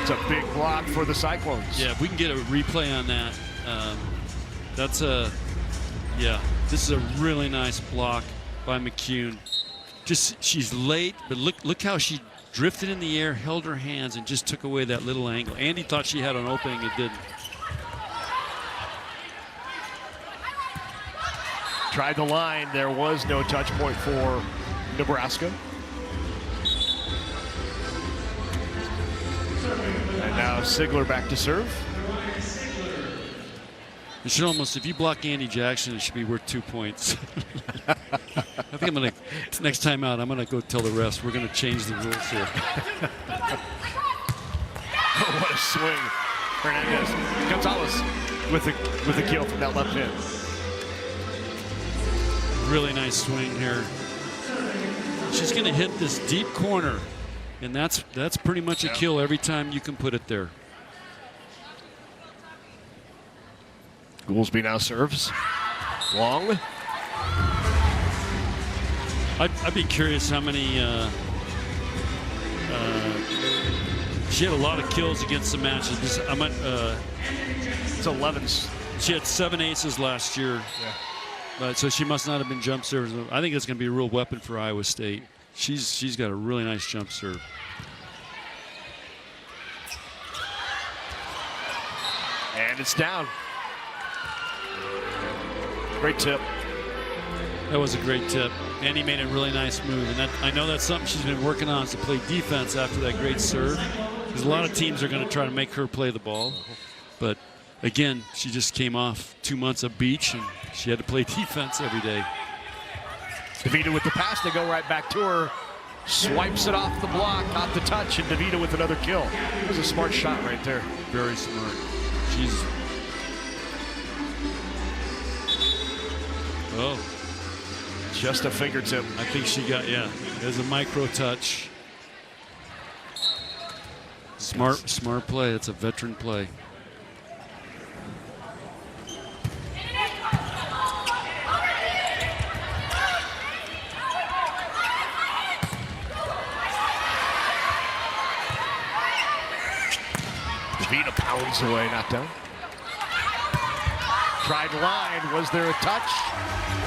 It's a big block for the Cyclones. Yeah, if we can get a replay on that, this is a really nice block by McCune. She's late, but look how she drifted in the air, held her hands, and just took away that little angle. Andy thought she had an opening, it didn't. Tried the line, there was no touch point for Nebraska. And now Sigler back to serve. It should almost, if you block Andy Jackson, it should be worth 2 points. I think I'm going to, next time out, I'm going to go tell the refs we're going to change the rules here. What a swing. Hernandez. Gonzalez with the kill from that left end. Really nice swing here. She's going to hit this deep corner, and that's pretty much a kill every time you can put it there. Goolsby now serves. Long. I'd be curious how many. She had a lot of kills against the matches. It's 11. She had 7 aces last year. Yeah. So she must not have been jump servers. I think it's going to be a real weapon for Iowa State. She's got a really nice jump serve. And it's down. Great tip. That was a great tip. Andy made a really nice move. And I know that's something she's been working on, is to play defense after that great serve. Because a lot of teams are going to try to make her play the ball. But again, she just came off 2 months of beach, and she had to play defense every day. DeVita with the pass, they go right back to her. Swipes it off the block, not the touch, and DeVita with another kill. It was a smart shot right there. Very smart. She's... Oh. Just a fingertip. I think she got, there's a micro touch. Smart play. It's a veteran play. DeVita pounds away, not down. Tried line. Was there a touch?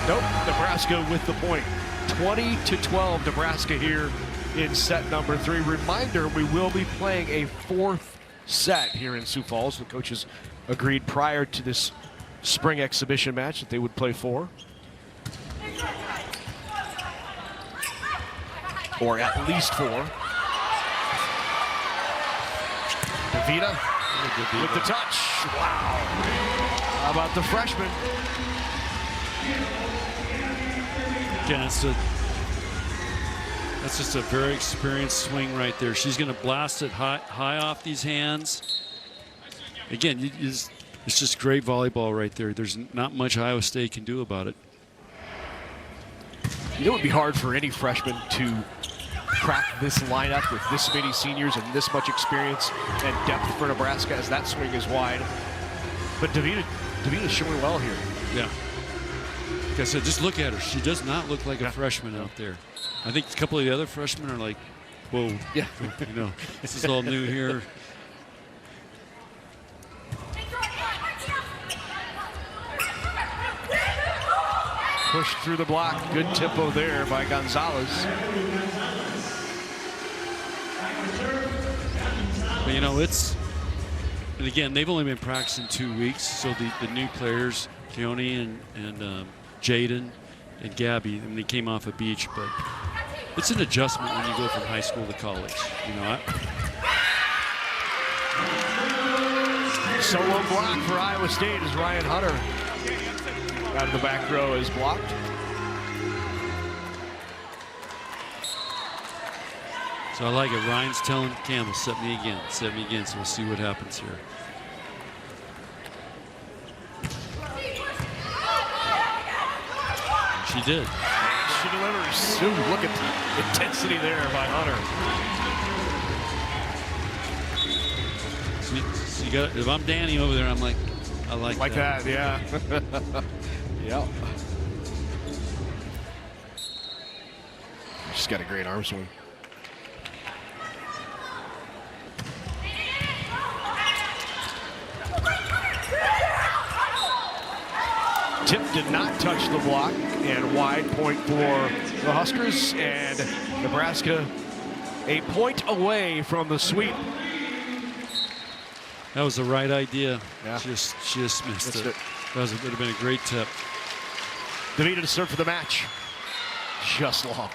Nope. Nebraska with the point. 20-12 Nebraska here in set number 3. Reminder, we will be playing a 4th set here in Sioux Falls. The coaches agreed prior to this spring exhibition match that they would play 4. Or at least 4. DeVita with the touch. Wow. How about the freshman? Again, that's just a very experienced swing right there. She's going to blast it high off these hands. Again, it's just great volleyball right there. There's not much Iowa State can do about it. You know, it would be hard for any freshman to crack this lineup with this many seniors and this much experience and depth for Nebraska, as that swing is wide. But DeVita's showing well here. Yeah. Like I said, just look at her. She does not look like a freshman out there. I think a couple of the other freshmen are like, whoa. Yeah. You know, this is all new here. Pushed through the block. Good tempo there by Gonzalez. But, you know, and again, they've only been practicing 2 weeks, so the new players, Keone and Jaden and Gabby, and they came off a beach. But it's an adjustment when you go from high school to college. You know, Solo block for Iowa State as Ryan Hunter out of the back row is blocked. So I like it. Ryan's telling Campbell, set me again, so we'll see what happens here. And she did. She delivers. Ooh, look at the intensity there by Hunter. So you got, if I'm Danny over there, I'm like, I like that. Yeah. Yep. She's got a great arm swing. Tip did not touch the block, and wide point for the Huskers, and Nebraska a point away from the sweep. That was the right idea. Yeah. Just missed it. it. Would have been a great tip. Davida to serve for the match. Just long.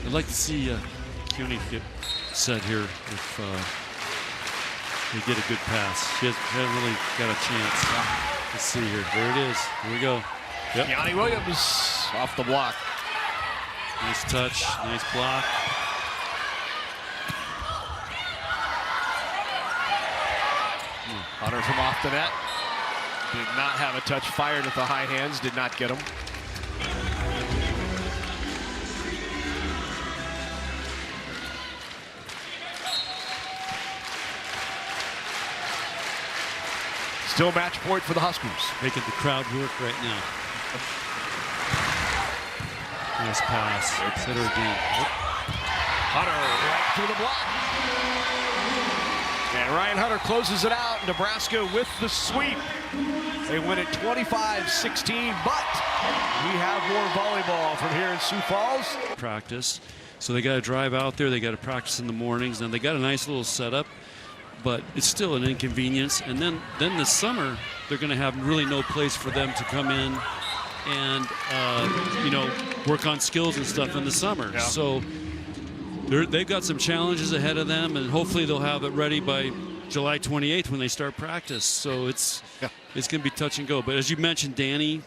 I'd like to see CUNY get set here if they get a good pass. She hasn't really got a chance. Let's see here. There it is. Here we go. Yep. Yanni Williams off the block. Nice touch. Nice block. Hunter from off the net. Did not have a touch. Fired at the high hands. Did not get him. Still match point for the Huskers. Making the crowd work right now. Nice pass. Hit her again. Hunter right through the block. And Ryan Hunter closes it out. Nebraska with the sweep. They win it 25-16, but we have more volleyball from here in Sioux Falls. Practice. So they got to drive out there. They got to practice in the mornings. And they got a nice little setup, but it's still an inconvenience. And then this summer, they're going to have really no place for them to come in and, work on skills and stuff in the summer. Yeah. So they've got some challenges ahead of them, and hopefully they'll have it ready by July 28th when they start practice. So it's going to be touch and go. But as you mentioned, Danny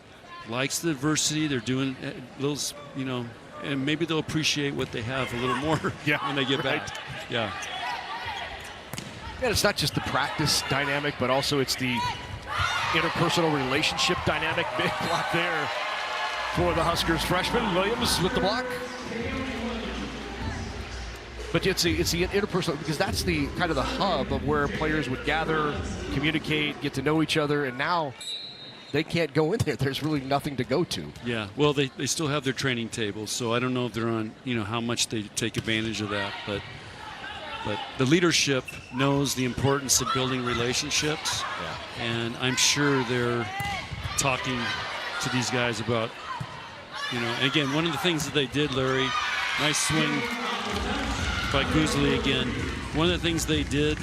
likes the adversity. They're doing little, and maybe they'll appreciate what they have a little more when they get back. Yeah. And it's not just the practice dynamic, but also it's the interpersonal relationship dynamic. Big block there for the Huskers freshman. Williams with the block. But it's the interpersonal, because that's the kind of the hub of where players would gather, communicate, get to know each other, and now they can't go in there. There's really nothing to go to. Yeah, well, they still have their training tables, so I don't know if they're on, how much they take advantage of that, but the leadership knows the importance of building relationships, and I'm sure they're talking to these guys about, and again, one of the things that they did, Larry, nice swing by Guzley again. One of the things they did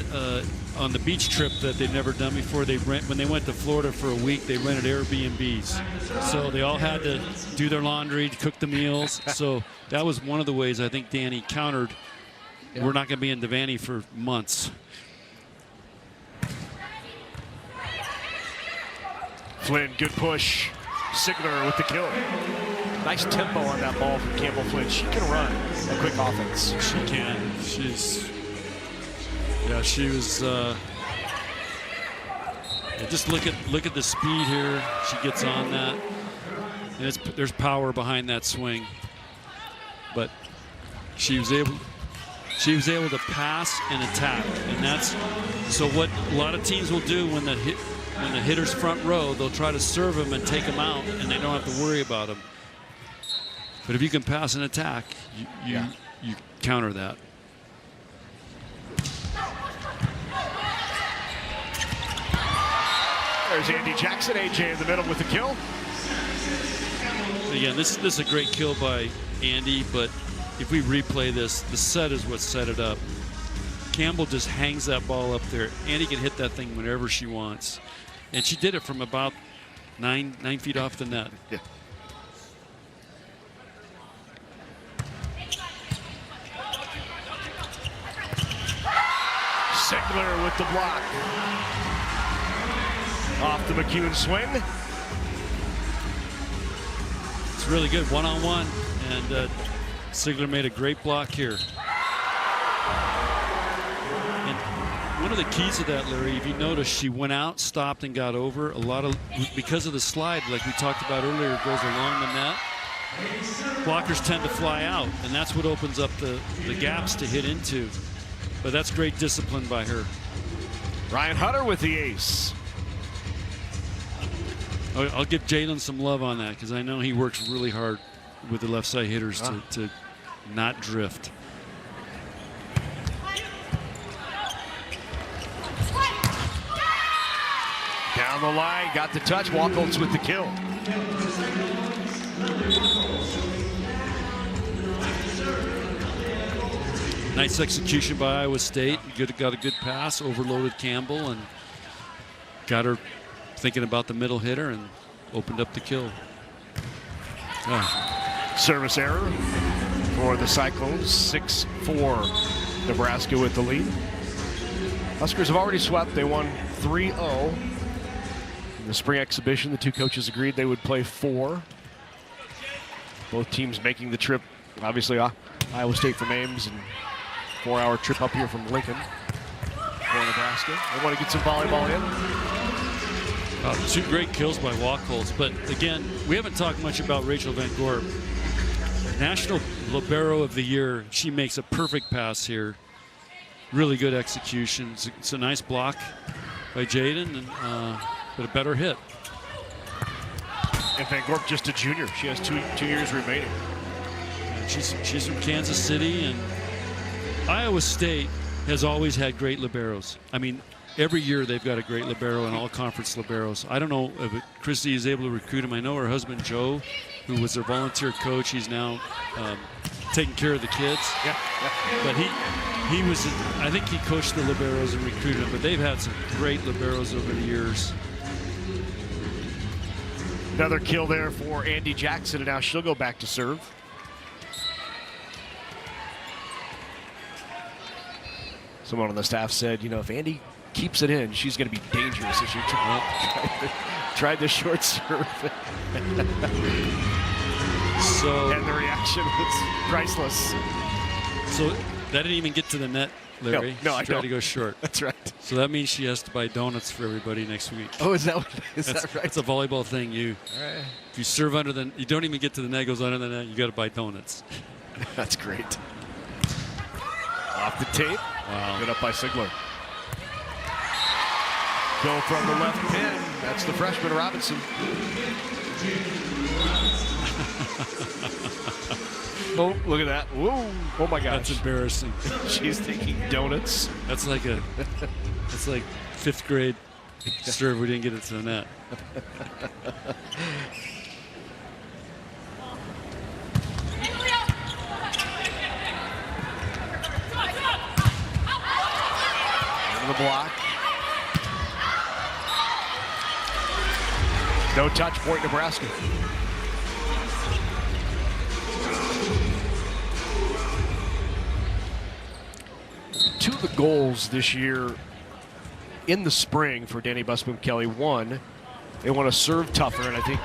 on the beach trip that they'd never done before, when they went to Florida for a week, they rented Airbnbs. So they all had to do their laundry, cook the meals. So that was one of the ways I think Danny countered. Yeah. We're not going to be in Devaney for months. Flynn, good push. Sigler with the kill. Nice tempo on that ball from Campbell Flynn. She can run a quick offense. She can. She was. Just look at the speed here. She gets on that, and there's power behind that swing. But she was able to pass and attack, and that's so what a lot of teams will do when the hitter's front row. They'll try to serve him and take him out, and they don't have to worry about him. But if you can pass and attack, you counter that. There's Andy Jackson, AJ in the middle with the kill. Again, this is a great kill by Andy, but if we replay this, the set is what set it up. Campbell just hangs that ball up there. Andy can hit that thing whenever she wants. And she did it from about 9 feet off the net. Yeah. Sigler with the block. Off the McCune swing. It's really good one-on-one, and Sigler made a great block here. And one of the keys to that, Larry, if you notice, she went out, stopped, and got over. A lot of, because of the slide, like we talked about earlier, it goes along the net. Blockers tend to fly out, and that's what opens up the gaps to hit into. But that's great discipline by her. Ryan Hutter with the ace. I'll give Jalen some love on that because I know he works really hard with the left side hitters to not drift. Down the line, got the touch. Wacholtz with the kill. Nice execution by Iowa State. Got a good pass, overloaded Campbell, and got her thinking about the middle hitter and opened up the kill. Service error for the Cyclones. 6-4 Nebraska with the lead. Huskers have already swept. They won 3-0. In the spring exhibition, the two coaches agreed they would play 4. Both teams making the trip, obviously Iowa State from Ames and 4-hour trip up here from Lincoln for Nebraska. They want to get some volleyball in. 2 great kills by Wacholtz, but again, we haven't talked much about Rachel Van Gorp. National Libero of the Year. She makes a perfect pass here. Really good execution. It's a nice block by Jaden, and but a better hit. And Van Gorp just a junior. She has 2 years remaining. And she's from Kansas City, and Iowa State has always had great liberos. I mean, every year they've got a great libero and all conference liberos. I don't know if Christy is able to recruit him. I know her husband Joe, who was their volunteer coach, he's now taking care of the kids. Yeah. But he was, I think he coached the liberos and recruited them. But they've had some great liberos over the years. Another kill there for Andy Jackson, and now she'll go back to serve. Someone on the staff said, you know, if Andy keeps it in, she's going to be dangerous if she tried the short serve. And the reaction was priceless. So that didn't even get to the net, Larry. No, I tried know. to go short. That's right. So that means she has to buy donuts for everybody next week. Oh, is that right? It's a volleyball thing. If you serve under the, you don't even get to the net, goes under the net, you got to buy donuts. That's great. Off the tape. Wow. Good up by Sigler. Go from the left pin. That's the freshman Robinson. Oh, look at that. Whoa. Oh my gosh. That's embarrassing. She's taking donuts. That's like that's like 5th grade serve. We didn't get it to the net. The block. No touch point, Nebraska. Two of the goals this year in the spring for Danny Busboom-Kelly. One, they want to serve tougher, and I think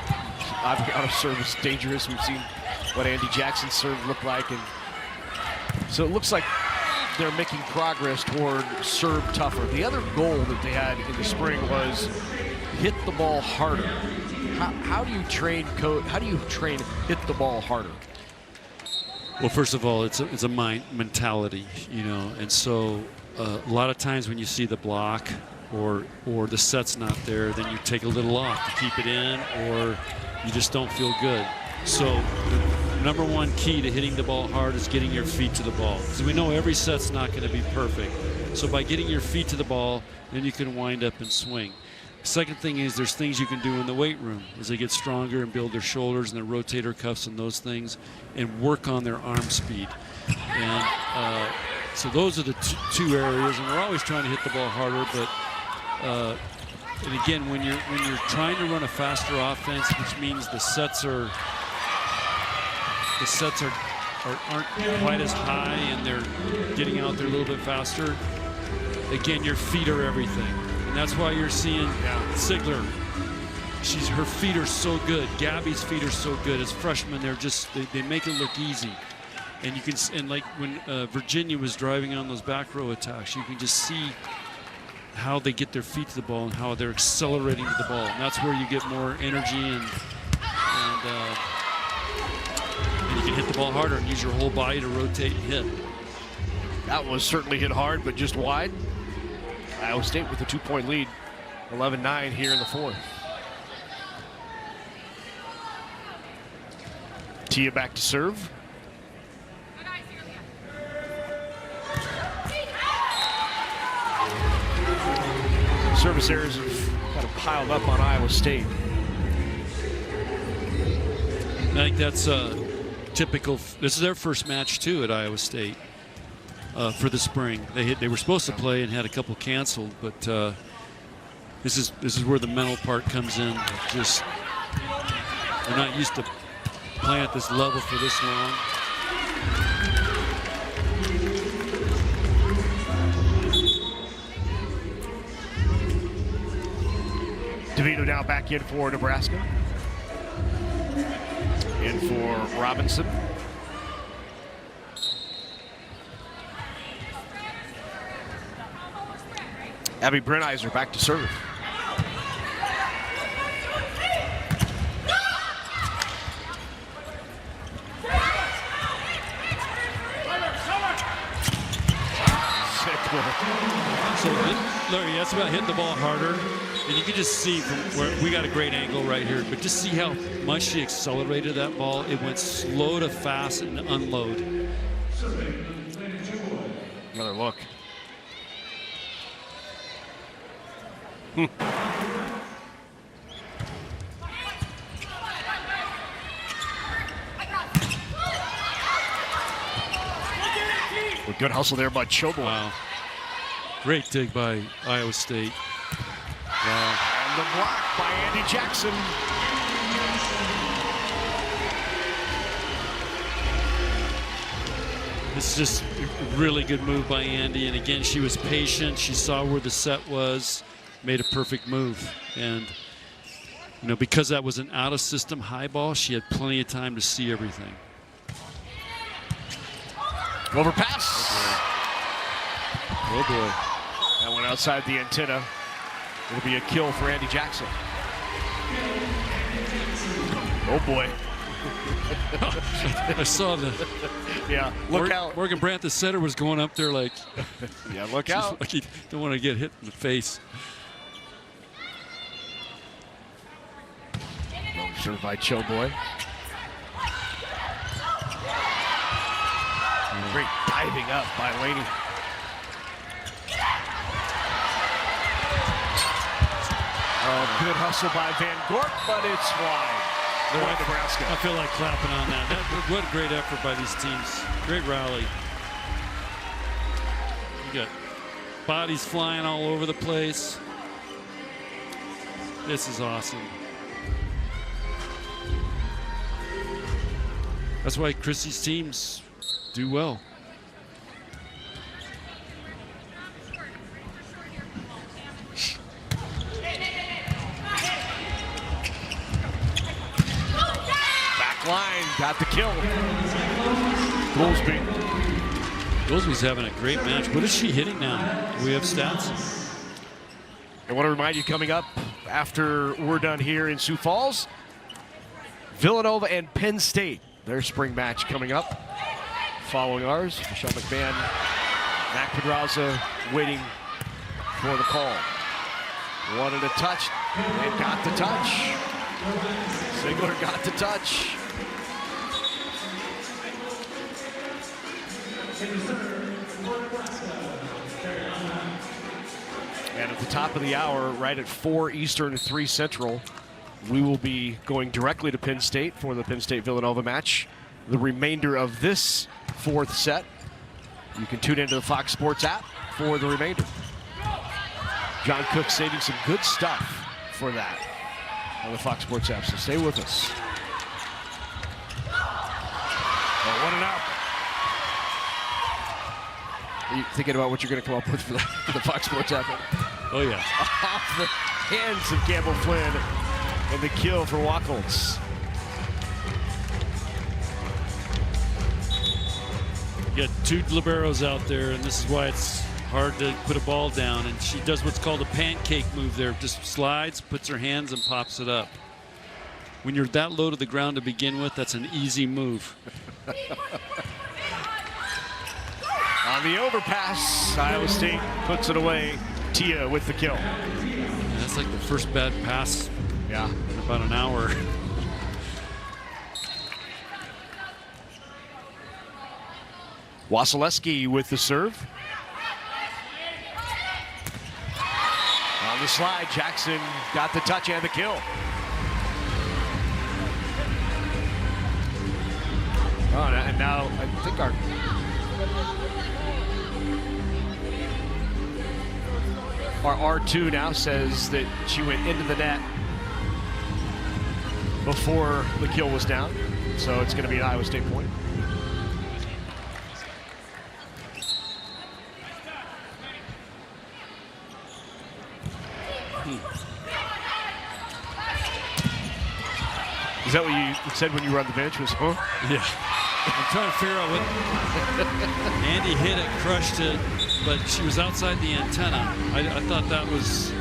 out of serve is dangerous. We've seen what Andy Jackson's serve looked like, and so it looks like they're making progress toward serve tougher. The other goal that they had in the spring was hit the ball harder. How do you train hit the ball harder? Well, first of all, it's a mentality, you know, and so a lot of times when you see the block or the set's not there, then you take a little off to keep it in, or you just don't feel good. So the number one key to hitting the ball hard is getting your feet to the ball, because we know every set's not going to be perfect. So by getting your feet to the ball, then you can wind up and swing. Second thing is there's things you can do in the weight room as they get stronger and build their shoulders and their rotator cuffs and those things, and work on their arm speed. And so those are the two areas, and we're always trying to hit the ball harder. But and again, when you're trying to run a faster offense, which means the sets aren't quite as high, and they're getting out there a little bit faster. Again, your feet are everything, and that's why you're seeing Sigler. Her feet are so good. Gabby's feet are so good. As freshmen, they make it look easy, and you can, and like when Virginia was driving on those back row attacks, you can just see how they get their feet to the ball and how they're accelerating to the ball, and that's where you get more energy and you can hit the ball harder and use your whole body to rotate and hit. That was certainly hit hard, but just wide. Iowa State with a 2-point lead, 11-9 here in the fourth. Tia back to serve. Service errors have kind of piled up on Iowa State. I think that's typical. This is their first match too at Iowa State for the spring. They were supposed to play and had a couple canceled, but this is where the mental part comes in. Just they're not used to playing at this level for this long. DeVito now back in for Nebraska. In for Robinson. Abby Brenizer back to serve. So, Larry, that's about hitting the ball harder. And you can just see from where we got a great angle right here, but just see how much she accelerated that ball. It went slow to fast and unload. Another look. Good hustle there by Chobo. Wow. Great dig by Iowa State. Wow. And the block by Andy Jackson. This is just a really good move by Andy. And again, she was patient. She saw where the set was, made a perfect move. And, you know, because that was an out-of-system high ball, she had plenty of time to see everything. Overpass. Oh boy. That went outside the antenna. It'll be a kill for Andy Jackson. Oh boy. I saw the. Yeah, look out. Morgan Brandt, the setter, was going up there like. Yeah, look out. Like he don't want to get hit in the face. Served by Choboy. Great diving up by Laney. Oh, good hustle by Van Gorp, but it's wide. Point Nebraska. I feel like clapping on that. What a great effort by these teams. Great rally. You got bodies flying all over the place. This is awesome. That's why Chrissy's teams do well. Back line, got the kill. Goolsby. Goolsby's having a great match. What is she hitting now? We have stats. I want to remind you, coming up after we're done here in Sioux Falls, Villanova and Penn State, their spring match coming up. Following ours, Michelle McMahon, Mac Pedraza waiting for the call. Wanted a touch and got the touch. Sigler got the touch. And at the top of the hour, right at 4 Eastern, 3 Central, we will be going directly to Penn State for the Penn State-Villanova match. The remainder of this 4th set, you can tune into the Fox Sports app for the remainder. John Cook saving some good stuff for that on the Fox Sports app, so stay with us. Oh, what an out. Are you thinking about what you're going to come up with for the Fox Sports app? Oh, yeah. Off the hands of Campbell Flynn, and the kill for Wacholtz. You got 2 liberos out there, and this is why it's hard to put a ball down. And she does what's called a pancake move there. Just slides, puts her hands, and pops it up. When you're that low to the ground to begin with, that's an easy move. On the overpass, Iowa State puts it away. Tia with the kill. Yeah, that's like the first bad pass in about an hour. Wasilewski with the serve. On the slide, Jackson got the touch and the kill. Oh, and now I think our R2 now says that she went into the net before the kill was down. So it's going to be an Iowa State point. Is that what you said when you were on the bench? Was, huh? Yeah. I'm trying to figure out what Andy hit it, crushed it, but she was outside the antenna. I thought that was,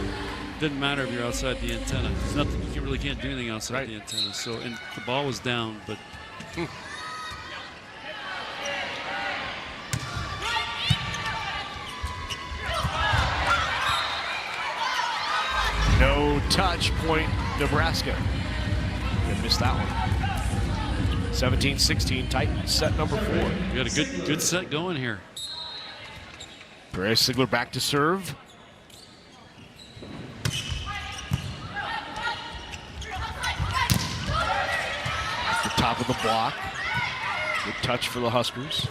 didn't matter if you're outside the antenna. There's nothing, you really can't do anything outside the antenna. So, and the ball was down, but. No touch, point Nebraska. You missed that one. 17-16, Titans set number 4. We got a good set going here. Perez Sigler back to serve. The top of the block. Good touch for the Huskers.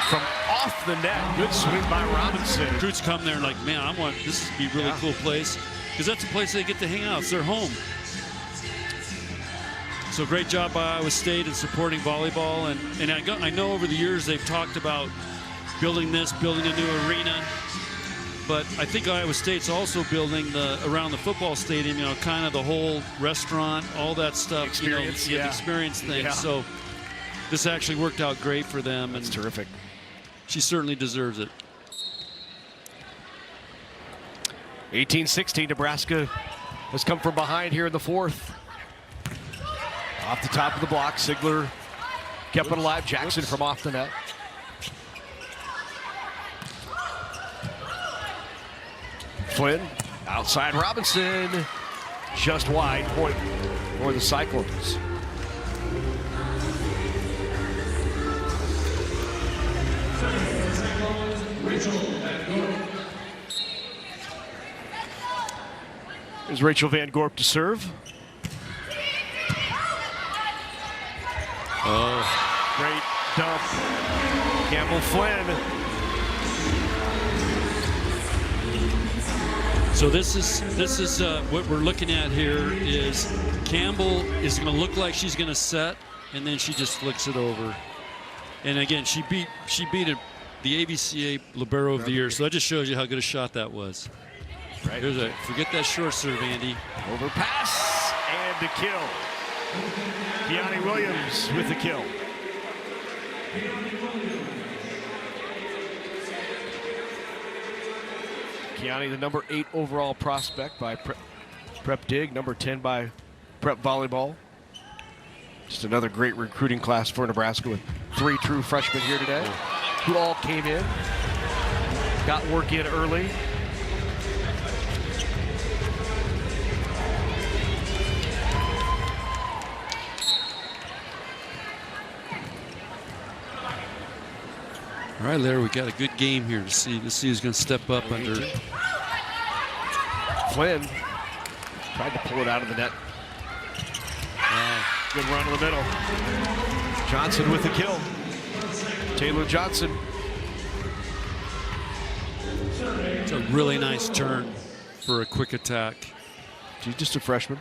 From off the net, good swing by Robinson. Recruits come there and like, man, I want this to be a really cool place, because that's a place they get to hang out. It's their home. So great job by Iowa State in supporting volleyball, and I know over the years they've talked about building a new arena, but I think Iowa State's also building around the football stadium, kind of the whole restaurant, all that stuff, experience, the experience thing. Yeah. So this actually worked out great for them. That's terrific. She certainly deserves it. 18-16, Nebraska has come from behind here in the 4th. Off the top of the block, Sigler kept it alive. Jackson from off the net. Flynn, outside Robinson, just wide, point for the Cyclones. There's Rachel Van Gorp to serve. Oh, great dump. Campbell Flynn. So this is what we're looking at here is Campbell is going to look like she's going to set, and then she just flicks it over. And again, she beat the AVCA Libero of the Year. So that just shows you how good a shot that was. Right. Forget that short serve, Andy. Overpass and the kill. Keani Williams with the kill. Keani, the number 8 overall prospect by Prep Dig, number 10 by Prep Volleyball. Just another great recruiting class for Nebraska with 3 true freshmen here today who all came in, got work in early. All right, Larry, we got a good game here to see who's going to step up under Flynn tried to pull it out of the net. Good run in the middle. Johnson with the kill. Taylor Johnson. It's a really nice turn for a quick attack. She's just a freshman.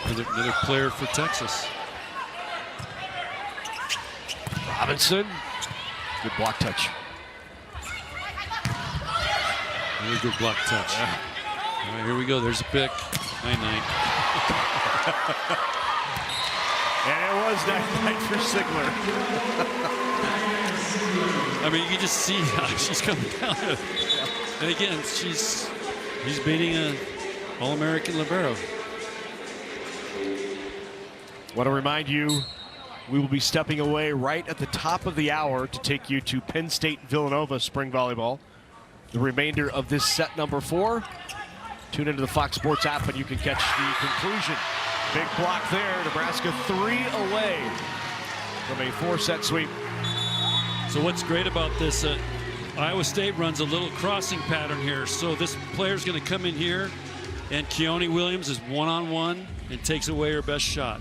Another player for Texas. Robinson. Good block touch. Really good block touch. Yeah. All right, here we go. There's a pick. Night. And it was night for Sigler. I mean, you can just see how she's coming down. And again, he's beating an All-American libero. Want to remind you, we will be stepping away right at the top of the hour to take you to Penn State Villanova spring volleyball. The remainder of this set number 4. Tune into the Fox Sports app and you can catch the conclusion. Big block there. Nebraska 3 away from a 4-set sweep. So what's great about this, Iowa State runs a little crossing pattern here. So this player's going to come in here, and Keone Williams is one-on-one and takes away her best shot.